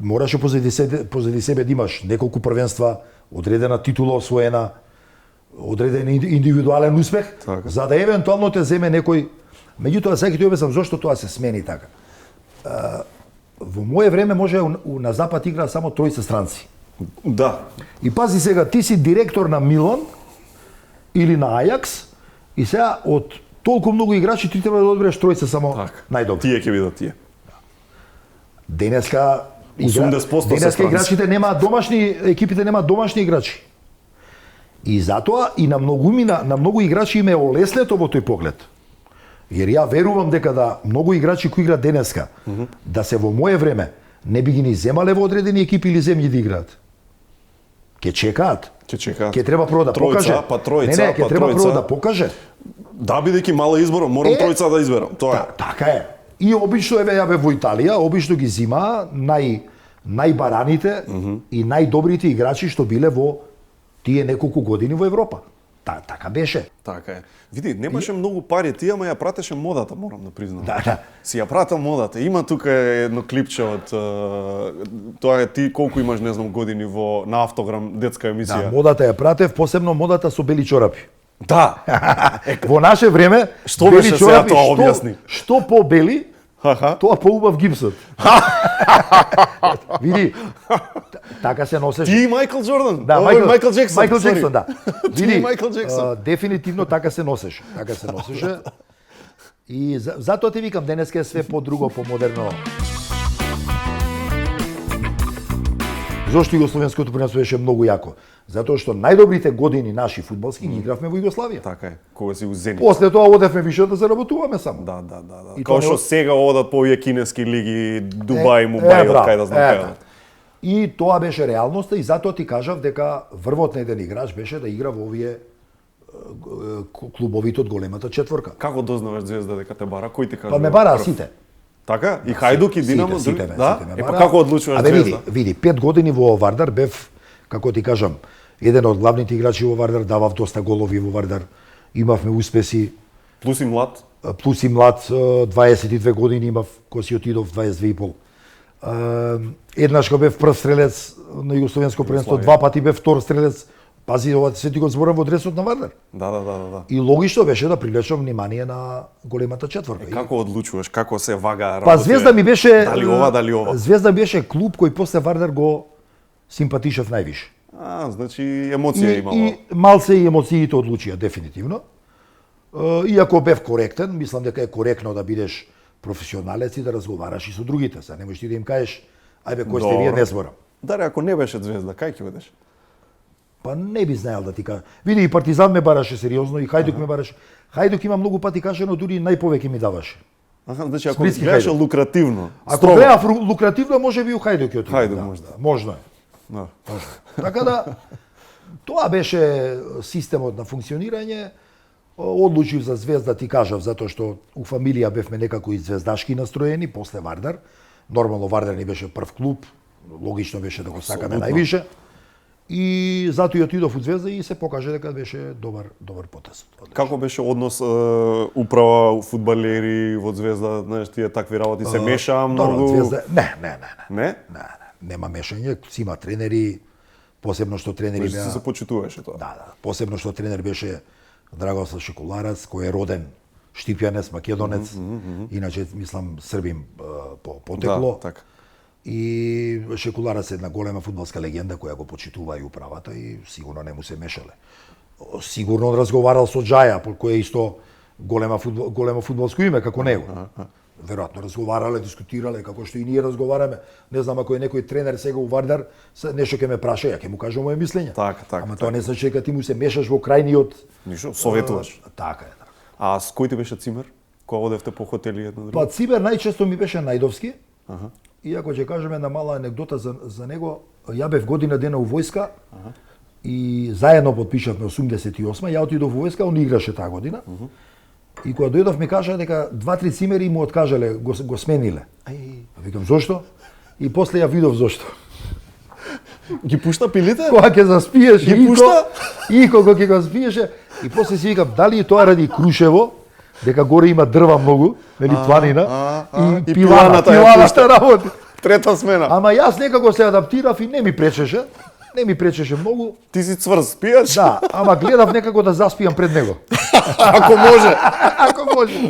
мораше позади себе да имаш неколку првенства, одредена титула освоена, одреден индивидуален успех, за да евентуално те земе некој. Меѓутоа, сега ти објаснам зошто тоа се смени така. Во мое време може на запад игра само тројца странци. Да. И пази сега, ти си директор на Милан или на Ајакс и сега од толку многу играчи ти треба да одбереш тројца само најдобри. Тие ќе бидат тие. Денеска 80% играчите немаат домашни, екипите немаат домашни играчи. И затоа и на многу играчи им е олеснето во тој поглед. Jer ja верувам дека да многу играчи кои играат денеска, да се во мое време не би ги ни земале во одредени екипи или земји да играат. Ке чекаат. Ке треба прво да покаже. Не, ке треба прво да покаже. Да, бидејќи мала избор, морам тројца да изберам. Тоа е. Така е. И обично јаве во Италија, обично ги зима најбараните и најдобрите играчи што биле во тие неколку години во Европа. Така беше. Така е. Види, немаше многу пари, ти ама ја пратеше модата, морам да признам. Да. Си ја пратам модата. Има тука едно клипче од тоа е ти колку имаш, не знам, години на Автограм детска емисија. Да, модата ја пратев, посебно модата со бели чорапи. Да. Во наше време што беше сега тоа објасни? Што по-бели, тоа по-убав гипсот. Види, така се носеше. Ти Майкл Джордан. Да, Майкл Джексон. Майкл Джексон, да. Види, Майкл Джексон. Дефинитивно така се носеше. И затоа ти викам, денеска е све по-друго, по-модерно. Зошто југословенското првенство беше многу јако? Затоа што најдобрите години наши фудбалски ги игравме во Југославија. Така е, кога си у Зенит. После тоа одевме више да заработуваме само. Да. Као што сега одат по овие кинески лиги, Дубај, Мумбај, од кај да знам кај. И тоа беше реалноста и затоа ти кажав дека врвот на еден играч беше да игра во овие клубовите од големата четворка. Како дознаваш Звезда дека те бара? Кој ти кажа? Па ме бара сите. Така? И Хајдук и Динамо? Сите да? Па како одлучуваш Звезда? Види, 5 години во Вардар бев, како ти кажам, еден од главните играчи во Вардар, давав доста голови во Вардар. Имавме успеси. Плюс и млад? Плюс и млад, 22 години имав, кој си отидов 22,5. Еднаш кога бев прв стрелец на југословенско првенство, 2 пати бев втор стрелец. Пази, ова се ти го зборам во дресот на Вардар. Да. И логично беше да привлечам внимание на големата четворка. Како одлучуваш, како се вага работи? Па Звезда ми беше дали ова. Звезда беше клуб кој после Вардар го симпатишав највише. Значи емоција имало. И малце и емоциите одлучија дефинитивно. Иако бев коректен, мислам дека е коректно да бидеш професионалец и да разговараш и со другите. Сега не можеш ти да им кажеш, ајбе кој сте вие, не зборам. Даре, ако не беше Звезда, кај ќе одеш? Па не би знаел да ти кажа. Види, и Партизан ме бараше сериозно, и Хајдук ме бараше. Хајдук има многу пати кажано, дури најповеќе ми даваше. Значи ако гледаш лукративно. Ако гледав лукративно, може би у Хајдук ќе отидам. Хајдук можда. Можно е. Така да, тоа беше системот на функционирање. Одлучив за Звезда, ти кажав, затоа што у фамилија бевме некако и звездашки настроени, после Вардар. Нормално Вардар ни беше прв клуб, логично беше да го сакаме највише. И затоа и отидов у Звезда и се покаже дека беше добар потез. Како беше однос управа, фудбалери во Звезда, знаеш, тие такви работи се меша многу? Звезда, не. Не? Нема мешање, си има тренери, посебно што тренери беа. Се почитуваше тоа. Да, посебно што тренер беше Драгослав Шекуларац, кој е роден Штипјанец, македонец, иначе мислам србин по потекло. Да, така. И Шекуларац е една голема фудбалска легенда која го почитува и управата и сигурно не му се мешале. Сигурно разговарал со Джаја, кој е исто големо фудбалско име како него. Веројатно разговарале, дискутирале, како што и ние разговараме. Не знам ако е некој тренер сега у Вардар, нешто ќе ме праша, ја ќе му кажам моје мислење. Така. Ама тоа не значи дека ти му се мешаш во крајниот. Ништо, советуваш. Така е. А с кој ти беше цимер? Кога одевте по хотели едно друго? Па цимер најчесто ми беше Најдовски. Иако ќе кажеме една мала анегдота за него, ја бев година дена у војска и заедно подпишавме 88, ја отидов во војска, он играше таа година. И кога дојдов ми кажа дека 2-3 цимери му откажале, го смениле. Викам зошто? И после ја видов зошто. Ги пушта пилите? Кога ќе заспиеш, ги пушта? И кога ќе го спиеше, и после си викам дали тоа ради Крушево, дека горе има дрва многу, нели планина, и пиланата работи. Трета смена. Ама јас некако се адаптирав и не ми пречеше многу. Ти си цврз, пијач? Да, ама гледав некако да заспиам пред него. Ако може.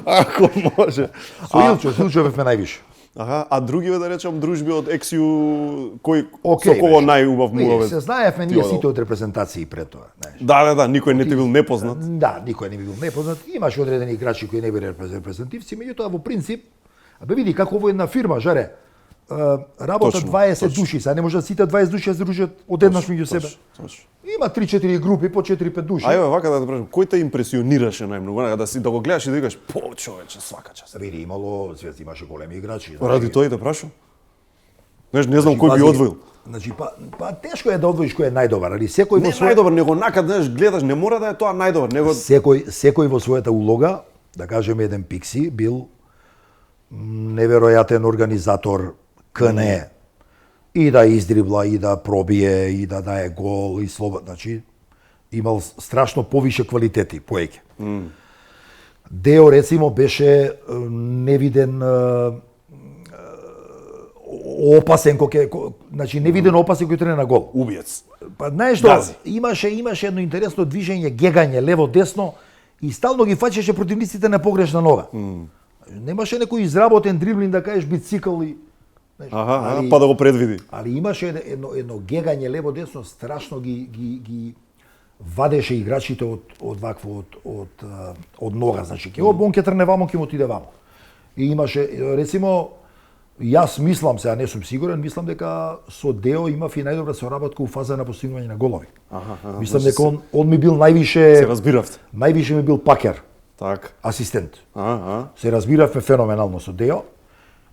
Ако може. Со Илчо бевме највише. А другиве да речам дружби од Ексиу со кого најубав муаве? Се знаевме ние сите од репрезентации пред тоа, знаеш. Да, никој не ти бил непознат. Да, никој не би бил непознат. Имаше одредени играчи кои не биле репрезентативци, меѓутоа во принцип, види како во една фирма, жаре, работат 20 души, сега не може сите 20 души да се дружат одеднаш меѓу себе. Има 3-4 групи по 4-5 души. Ајде вака да те прашам, кој те импресионираше најмногу, да го гледаш и да викаш, по човече, свака час. Види, имало, Звезда имаше големи играчи. Ради тој те прашам. Не знам кој би одвоил. Значи, па тешко е да одвоиш кој е најдобар, али секој во свој најдобар, него накад гледаш, не мора да е тоа најдобар, него секој во својата улога, да кажеме еден Пикси, бил неверојатен организатор, КН, и да издрибла, и да пробие, и да дае гол, и слободно. Значи, имал страшно повише квалитети, поеќе. Део, рецимо, беше невиден опасен, значи невиден опасен кој трена на гол. Убиец. Па знаеш што, имаше едно интересно движење, гегање лево-десно и стално ги фаќаше противниците на погрешна нога. Немаше некој изработен дриблинг да кажеш бицикл и па да го предвиди. Али имаше едно гегање лево-десно, страшно ги вадеше играчите од нога, значи ќе он ќе трне вамо, ќе му отиде вамо. И имаше, рецимо, јас мислам, сега не сум сигурен, мислам дека со Део имав и најдобра соработка у фаза на постигнување на голови. Мислам дека он ми бил највише... Се разбиравте. Највише ми бил пакер. Так. Асистент. Се разбиравме феноменално со Део.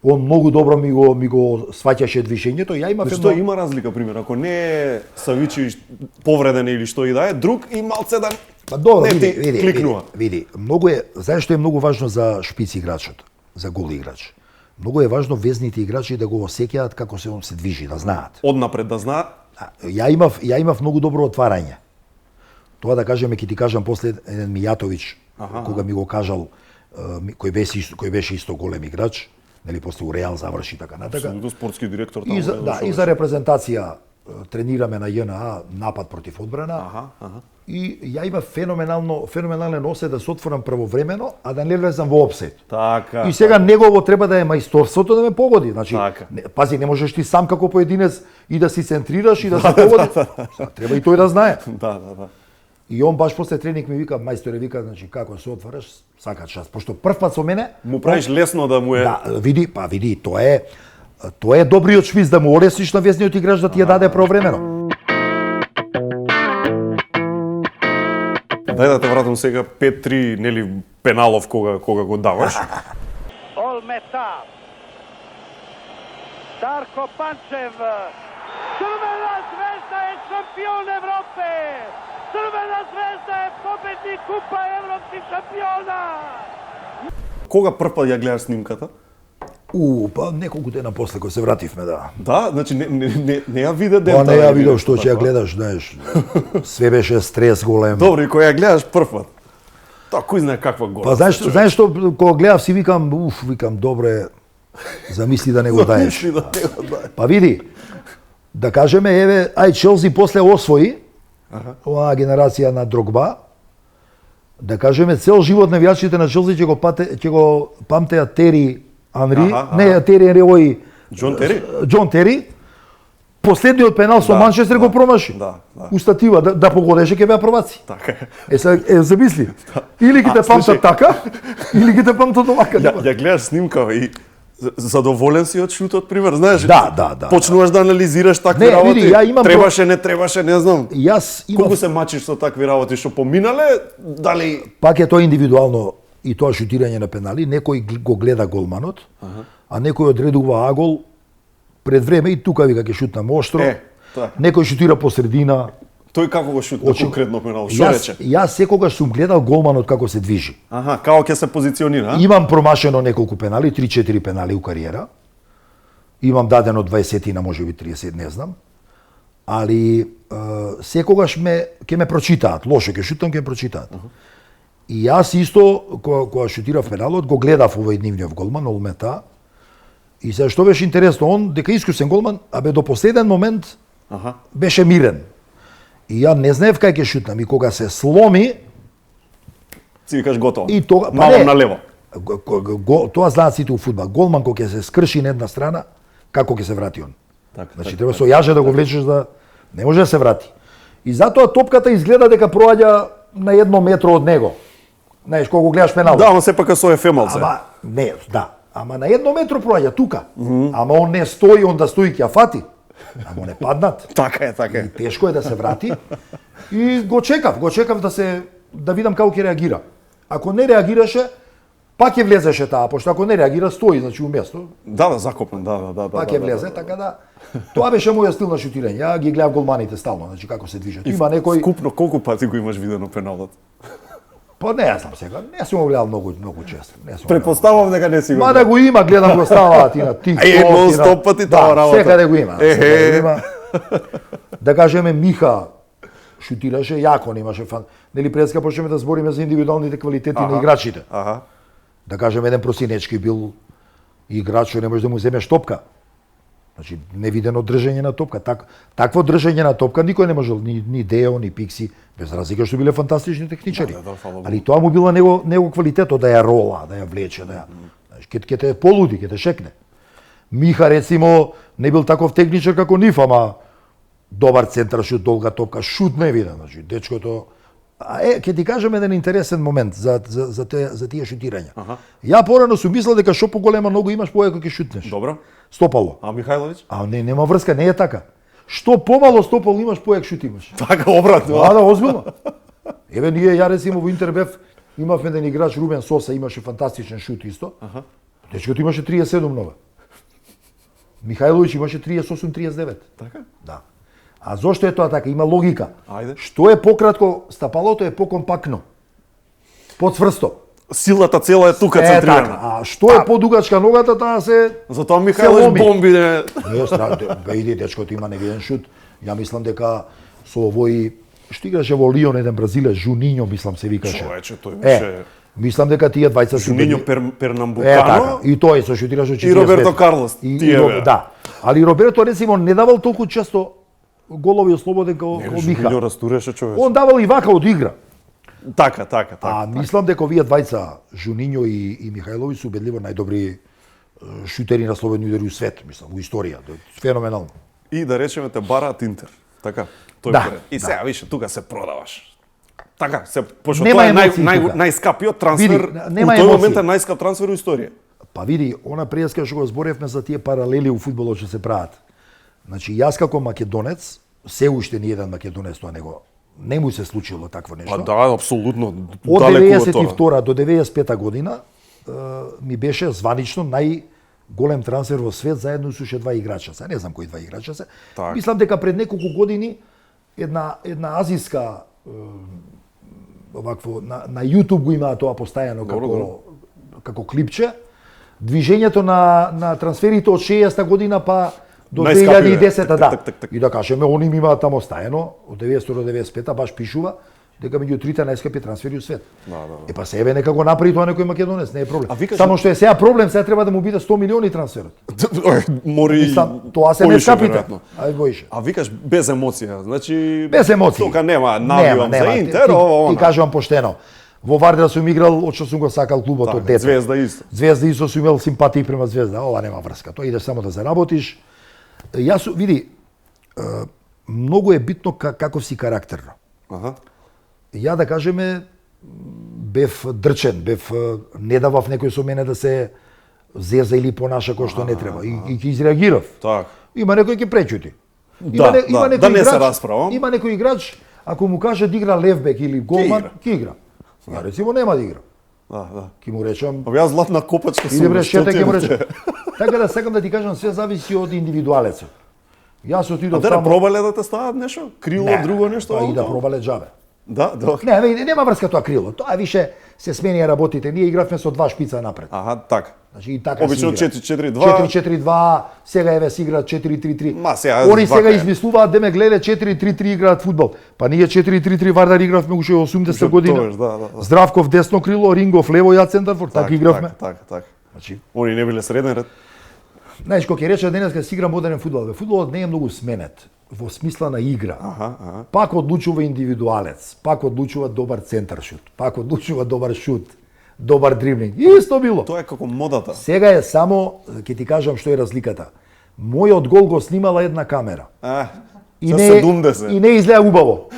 Он многу добро ми го сваќаше движењето. Ја имав Што има разлика, пример, ако не е Савичи повреден или што и да е, друг и малце да не кликнува. Види, многу е, знаеш што е многу важно за шпиц играчот, за гол играч. Многу е важно везните играчи да го осеќаат како се он се движи, да знаат. Однапред да знаат. Ја имав многу добро отварање. Тоа да кажеме, ќе ти кажам после еден Мијатовиќ, кога ми го кажал, кој беше исто голем играч, нели после у Реал заврши така натака. Спортски директор таму. И за репрезентација тренираме на ЈНА напад против одбрана. И ја има феноменален осет да се отворам правовремено, а да не влезам во опсет. Така. И сега негово треба да е мајсторството да ме погоди. Значи, пази, не можеш ти сам како поединец и да си центрираш и да се погоди. Треба и тој да знае. Да. И он баш после тренинг ми вика, мајсторе, вика, значи како се отвараш, сака час. Пошто прв пат со мене му правиш лесно да му е. Да, види, тоа е добриот швиз да му олесниш на везниот играч да ти ја даде правовремено. Дај да те вратам сега 5-3, нели пеналов кога го даваш. Олмета. Дарко Панчев. Crvena šampion Evrope! Crvena zvezda je pobednik Kupa evropskih šampiona! Кога прв пат ја гледаш снимката? Па неколку дена после кога се вративме, да. Да, значи не ја виде ден. Па не ја видов што ќе ја гледаш, знаеш. Све беше стрес голем. Добро, и кога ја гледаш прв пат. Тоа кој знае каква гол. Па знаеш што кога гледав си викам, викам добре, замисли да не го даеш. Па види, да кажеме еве, Челси после освои оваа генерација на Дрогба. Да кажеме цел живот навијачите на Челси ќе го памтеа Тери Анри, Тери Анри овој Џон Тери. Последниот пенал со Манчестер го промаши. Устатива да погодеше ќе беа прваци. Така е. Замисли. Или ќе те памтат така, или ќе те памтат овака. Ја гледаш снимка и задоволен си од шутот, пример, знаеш? Да. Почнуваш да анализираш такви работи. Види, ја имам требаше, не требаше, не знам. Јас имам колку се мачиш со такви работи што поминале, дали пак е тоа индивидуално и тоа шутирање на пенали, некој го гледа голманот, а некој одредува агол пред време и тука вика ќе шутнам оштро. Некој шутира по средина. Тој како го шутна конкретно пенал? Што рече? Јас секогаш сум гледал голманот како се движи. Како ќе се позиционира? Имам промашено неколку пенали, 3-4 пенали у кариера. Имам дадено 20 на можеби 30, не знам. Али секогаш ќе ме прочитаат, лошо ќе шутам, ќе ме прочитаат. И јас исто кога шутирав пеналот го гледав овој нивниот голман Олмета. И се што беше интересно, он дека искусен голман, до последен момент беше мирен. И ја не знаев кај ќе шутнам и кога се сломи си викаш готово. И тога мало налево. Тоа знаат сите у фудбал. Голман кога ќе се скрши на една страна, како ќе се врати он? Значи треба со јаже да го влечеш да не може да се врати. И затоа топката изгледа дека проаѓа на 1 метро од него. Знаеш кога го гледаш пенал. Да, ама сепак со ефемал се. Ама не, да. Ама на 1 метро проаѓа тука. Ама он не стои, он да стои ќе фати. Ама не паднат. Така е. И тешко е да се врати. И го чекав да видам како ќе реагира. Ако не реагираше, пак ќе влезеше таа, пошто ако не реагира стои, значи уместо. Да, закопан, да. Пак ќе влезе, така да. Тоа беше мојот стил на шутирање. Ја ги гледав голманите стално, значи како се движат. Има некој Вкупно колку пати го имаш видено пеналот? Па не знам сега, не сум го гледал многу често. Предпоставувам дека не си го. Ма да го има, гледам го ставаат и на TikTok. нон-стоп пати таа работа. Секаде го има. Да кажеме Миха шутираше, јако немаше фан. Нели преска почнеме да збориме за индивидуалните квалитети на играчите. Да кажеме еден Просинечки бил играч што не може да му земеш топка. Значи невидено држење на топка. Такво држење на топка никој не можел, ни Део, ни Пикси, без разлика што биле фантастични техничари. Али тоа му било него квалитетот да ја рола, да ја влече, да ја. Ќе те полуди, ќе те шекне. Миха рецимо не бил таков техничар како нив, ама добар центар шут, долга топка, шут не виден, значи дечкото. Ќе ти кажам еден интересен момент за тие шутирања. Ја порано сум мислел дека што поголема ногу имаш, појако ќе шутнеш. Добро. Стопало. А Михајловиќ? Нема врска, не е така. Што помало стопало имаш, појак шут имаш. Така обратно. Да, озбилно. Еве ние ја рецимо во Интербев имавме еден играч Рубен Соса, имаше фантастичен шут исто. Дечкото имаше 37 нога. Михајловиќ имаше 38-39. Така? Да. А зошто е тоа така? Има логика. Ајде. Што е пократко, стапалото е покомпактно. Поцврсто. Силата цела е тука центрирана. Така. А што е подугачка ногата, таа се затоа Михајловиќ бомби не. Не, иди дечкото има невиден шут. Ја мислам дека со овој што играше во Лион еден бразилец Жуниньо, мислам се викаше. Човече, тој беше. Мислам дека тие двајца се Жуниньо Пернамбукано. Така. И тој се шутираше 40. И Роберто Карлос. Тие да. Али Роберто рецимо не давал толку често голови ослободен како Миха. Жуниньо растуреше човече. Он давал и вака од игра. Така. А мислам дека овие двајца Жуниньо и Михајловиќ се убедливо најдобри шутери на слободни удари у свет, мислам, во историја. Феноменално. И да речеме те бараат Интер. Така. И сега више тука се продаваш. Така, пошто тоа е најскапиот трансфер. Во тој момент е најскап трансфер во историја. Па види, она преска што го зборевме за тие паралели у фудбалот што се прават. Значи јас како македонец, се уште ни еден македонец тоа не му се случило такво нешто. Па да, апсолутно. Од 92 до 95 година ми беше званично најголем трансфер во свет заедно со уште два играча. Се не знам кои два играча се. Мислам дека пред неколку години една азиска овакво на YouTube го имаа тоа постојано како клипче. Движењето на трансферите од 60-та година па до 2010-та, да. И да кажеме, они ми имаат таму стаено од 90 до 95-та баш пишува дека меѓу трите најскапи трансфери во свет. Е па себе нека го направи тоа некој македонец, не е проблем. Само што е сега проблем, сега треба да му биде 100 милиони трансферот. Мори тоа се не скапите. Ај боише. А викаш без емоција, значи без емоции. Тука нема навивам за Интер, Ти кажувам поштено. Во Вардар сум играл, од што сум го сакал клубот од дете. Звезда исто. Звезда исто сум имал симпатии према Звезда. Ова нема врска. Тоа идеш само да заработиш. Јас види, многу е битно каков си карактерно. Ја да кажеме бев дрчен, не давав некој со мене да се зеза или понаша кој што не треба и ќе изреагирав. Так. Има некој ќе пречути. Да не се расправам. Има некој играч ако му каже да игра левбек или голман, ќе игра. Ја рецимо нема да игра. Ќе му речам. Јас златна копачка сум. Иде шете ќе му речам. Така да сакам да ти кажам, све зависи од индивидуалецот. Јас отидов таму. А да пробале да те стават нешто? Крило, друго нешто? И да пробале џабе. Да. Не, нема врска тоа крило. Тоа више се сменија работите. Ние игравме со два шпица напред. Така. Значи и така обично 4-4-2. 4-4-2, сега еве се играат 4-3-3. Ма сега они сега измислуваат деме гледа 4-3-3 играат фудбал. Па ние 4-3-3 Вардар игравме уште 80 година. Здравков десно крило, Рингов лево, ја центарфор, така игравме. Така. Значи они не биле среден ред. Знаеш, кога ќе рече денеска се игра модерен фудбал, фудбалот не е многу сменет во смисла на игра. Пак одлучува индивидуалец, пак одлучува добар центар шут, пак одлучува добар шут, добар дриблинг. Исто било. Тоа е како модата. Сега е само, ќе ти кажам што е разликата. Мојот гол го снимала една камера. И не изгледа убаво.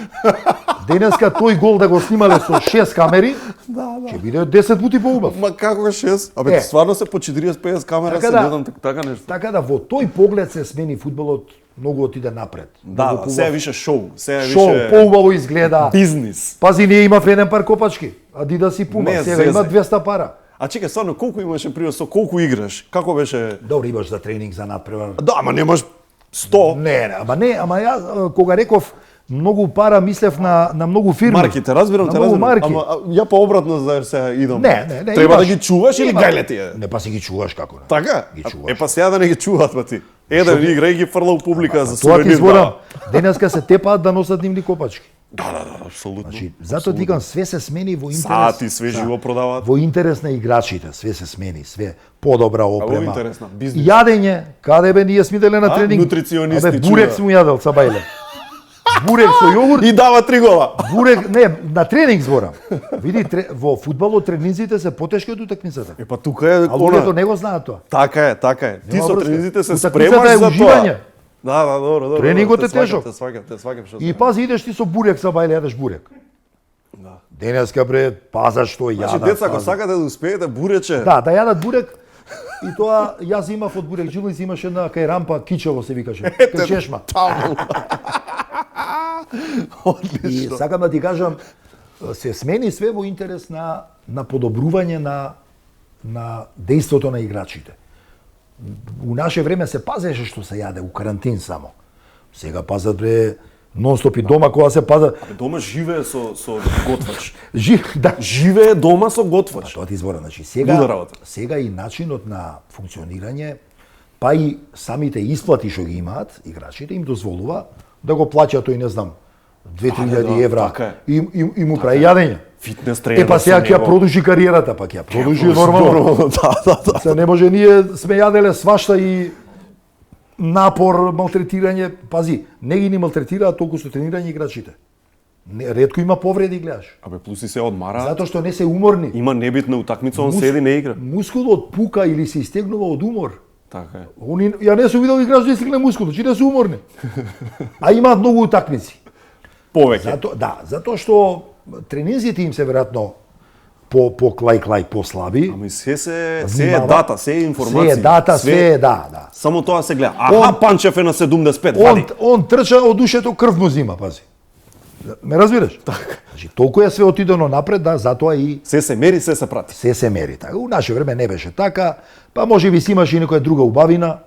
Денеска тој гол да го снимале со 6 камери, ќе биде 10 пати поубав. Ма како 6? Абе, стварно се по 40-50 камера се гледам така нешто. Така да во тој поглед се смени фудбалот, многу отиде напред. Да, сега више шоу, шоу, поубаво изгледа. Бизнис. Пази, ние имав еден пар копачки, Адидас и Пума, сега има 200 пара. А чекај, стварно, колку имаше принос, со колку играш? Како беше? Добро, имаш за тренинг, за надпревар. Да, ама немаш 100. Не, ама јас кога реков многу пара мислев на многу фирми. Марките, разбирам. Ама ја по обратно за се идам. Не. Треба да ги чуваш или гајле ти е? Не, па си ги чуваш како. Така? Е па сега да не ги чуваат па ти. Еден игра и ги фрла у публика за сувенир. Тоа ти зборам. Денеска се тепаат да носат нивни копачки. Да, апсолутно. Значи, затоа викам све се смени во интерес. Сати све живо продаваат. Во интерес на играчите, све се смени, све подобра опрема. Во интерес на бизнис. Јадење, каде бе ние сме деле на тренинг? Нутриционисти. Абе, бурек сме јадел са бајле. Бурек со јогурт и дава 3 гола. Бурек, не, на тренинг зборам. Види, во фудбалот тренинзите се потешки од утакмицата. Е па тука е а луѓето не го знаат тоа. Така е. Ти со тренинзите се спремаш за тоа. Да, добро. Тренингот е тежок. Те сваќам што. И пази, идеш ти со бурек са бајле, јадеш бурек. Да. Денеска бре, паза што јадат. Значи деца ако сакате да успеете бурече. Да јадат бурек. И тоа јас имав од бурек жилница, имаше една кај рампа Кичево се викаше. Кај чешма. И сакам да ти кажам, се смени све во интерес на подобрување на дејството на играчите. У наше време се пазеше што се јаде, у карантин само. Сега пазат бре нон-стоп и дома кога се паза. Дома живее со готвач. Да. Живее дома со готвач. Тоа ти збора, значи сега и начинот на функционирање, па и самите исплати што ги имаат играчите им дозволува да го плаќа тој, не знам, 2-3 евра и му прави јадење. Фитнес тренер. Па сега ќе продолжи кариерата, па ќе продолжи нормално. Да. Се не може, ние сме јаделе свашта и напор, малтретирање. Пази, не ги ни малтретираат толку со тренирање играчите. Ретко има повреди, гледаш. Абе, плюс и се одмараат. Затоа што не се уморни. Има небитна утакмица, он седи не игра. Мускулот пука или се истегнува од умор. Така е. Ја не сум видел играч да истегне мускулот, че не се уморни. А имаат многу утакмици. Повеќе. Затоа што тренинзите им се веројатно по клај послаби. Ами се е дата, се е информација. Се е дата, се е да. Само тоа се гледа. Панчев е на 75, вади. Он трча од ушето, крв му зима, пази. Ме разбираш? Така. Значи толку е све отидено напред, да, затоа и се мери, се прати. Се мери, така. У наше време не беше така, па можеби си имаше и некоја друга убавина.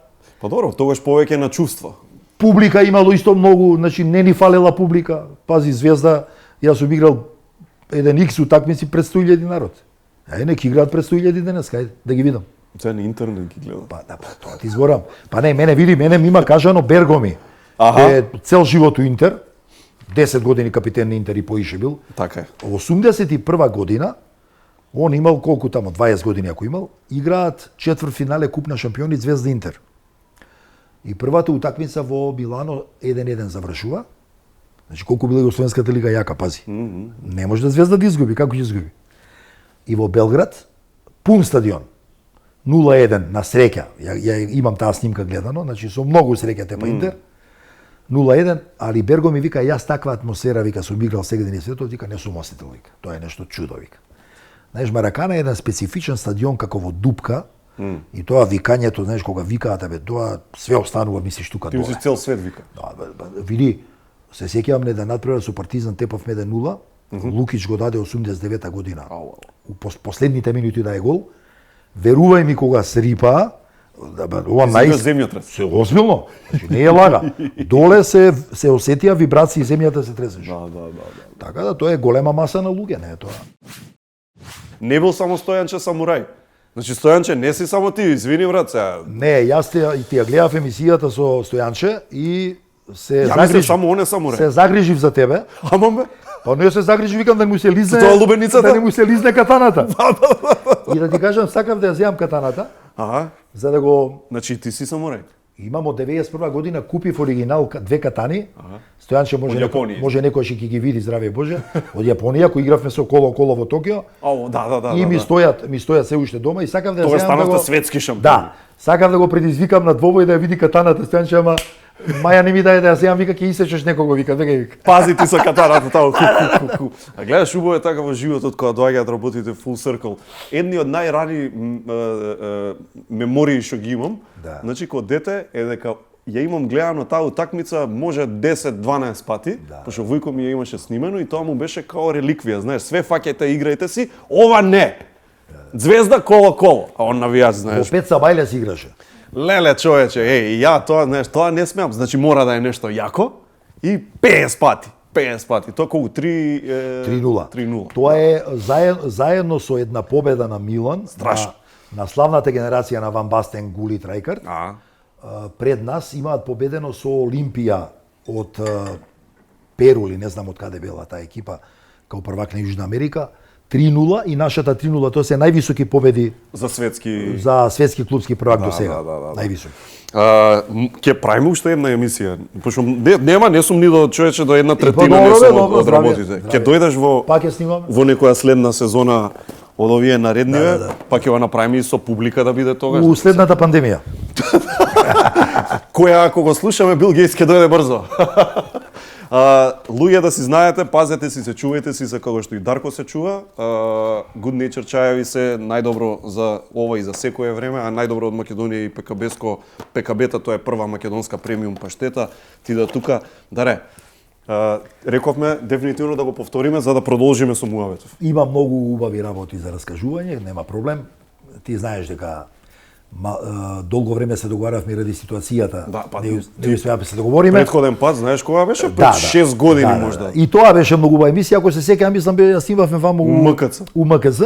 Па добро, тогаш повеќе на чувства. Публика имало исто многу, значи не ни фалела публика. Пази, Звезда, јас сум играл еден икс утакмици пред 100.000 народ. Нека играат пред 100.000 денес, кај да ги видам. Сега на интернет ги гледам. Па тоа ти зборам. Па не, мене ми има кажано Бергоми. Е цел живот у Интер. 10 години капитен на Интер и поише бил. Така е. 81 година, он имал колку тамо, 20 години ако имал, играат четвртфинале Куп на шампиони Звезда Интер. И првата утакмица во Милано 1-1 завршува. Значи колку била Југословенската лига јака, пази. Не може да Звезда да изгуби, како ќе изгуби? И во Белград, пун стадион. 0-1 на среќа. Ја имам таа снимка гледано, значи со многу среќа те па Интер. 0-1, али Берго ми вика, јас таква атмосфера, вика, сум играл сегеден и светот, вика, не сум осетил, вика. Тоа е нешто чудо, вика. Знаеш, Маракана е еден специфичен стадион како во Дупка, и тоа викањето, знаеш, кога викаат, абе, тоа све останува, мислиш, тука доле. Ти мислиш цел свет вика. Види, се сеќавам не да надпревар со Партизан тепавме 1-0, Лукич го даде 89-та година. У последните минути да е гол. Верувај ми кога се рипаа, ова земјотрес. Се озбилно. Значи не е лага. Доле се осетија вибрации, земјата се тресеше. Да. Така да тоа е голема маса на луѓе, не е тоа. Не бил само Стојанче самурај. Значи Стојанче не си само ти, извини брат сега. Не, јас ти ја гледав емисијата со Стојанче и се само он е самурај. Се загрижив за тебе. Ама бе. Па не се загрижив, викам да му се лизне. Тоа лубеницата? Да не му се лизне катаната. И да ти кажам, сакав да ја земам катаната. За да го... Значи ти си самурај. Имам од 91 година купив оригинал две катани. Стојанче може некој ќе ги види, здраве Боже. Од Јапонија, кој игравме со коло во Токио. Да. И ми стојат се уште дома и сакав да ја земам. Тоа станавте светски шампион. Да. Сакав да го предизвикам на двобој да ја види катаната Стојанче, ама Маја не ми даде да ја земам, вика, ќе исечеш некого, вика. Пази ти со катаната таму. А гледаш, убаво е така во животот кога доаѓаат работите full circle. Едни од најрани мемории што ги имам, значи кога дете е дека ја имам гледано таа утакмица може 10-12 пати, пошто Војко ми ја имаше снимено и тоа му беше као реликвија, знаеш, све фаќајте, играјте си, ова не. Звезда коло, а он навијач, знаеш. Во Пеца Бајле си играше. Леле човече, ја тоа, знаеш, тоа не смеам, значи мора да е нешто јако и 50 пати. Тоа колку 3-0. Тоа е заедно со една победа на Милан, на славната генерација на Ван Бастен, Гулит, Рајкард. Пред нас имаат победено со Олимпија од Перу или не знам од каде била таа екипа као првак на Јужна Америка. 3-0 и нашата 3-0, тоа се највисоки победи за светски клубски првак до сега. Највисоки. Ќе правиме уште една емисија. Пошто не сум ни до човече до една третина не сум од работите. Ќе дојдеш во некоја следна сезона од овие наредниве, па ќе го направиме и со публика да биде тогаш. У следната пандемија. Која ако го слушаме Бил Гейтс ќе дојде брзо. Луѓе да си знаете, пазете си, се чувајте си, за како што и Дарко се чува. Good Nature чаеви се најдобро за ова и за секое време, а најдобро од Македонија и ПКБ-ско. ПКБ-та тоа е прва македонска премиум паштета. Ти да тука, Даре, рековме дефинитивно да го повториме за да продолжиме со муаветов. Има многу убави работи за раскажување, нема проблем. Ти знаеш дека долго време се договаравме ради ситуацијата. Не успеавме се договориме. Претходен пат, знаеш кога беше? Пред 6 години можда. И тоа беше многу убава емисија, ако се сеќавам, мислам ја снимавме ваму у МКЦ.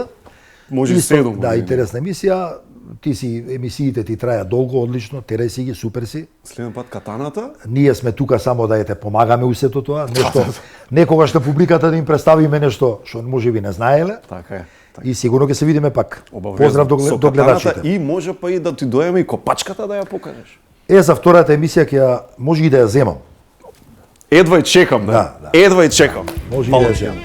Може и 7 години. Да, интересна емисија. Ти си емисиите ти траја долго, одлично, терај си ги, супер си. Следен пат катаната? Ние сме тука само да те помагаме у сето тоа, нешто некогаш на публиката да им представиме нешто што можеби не знаеле. Така е. И сигурно ќе се видиме пак. Поздрав до гледачите. И може па и да ти доеме и копачката да ја покажеш. За втората емисија ќе може и да ја земам. Едва и чекам, да. Едва и чекам. Може и да ја земам.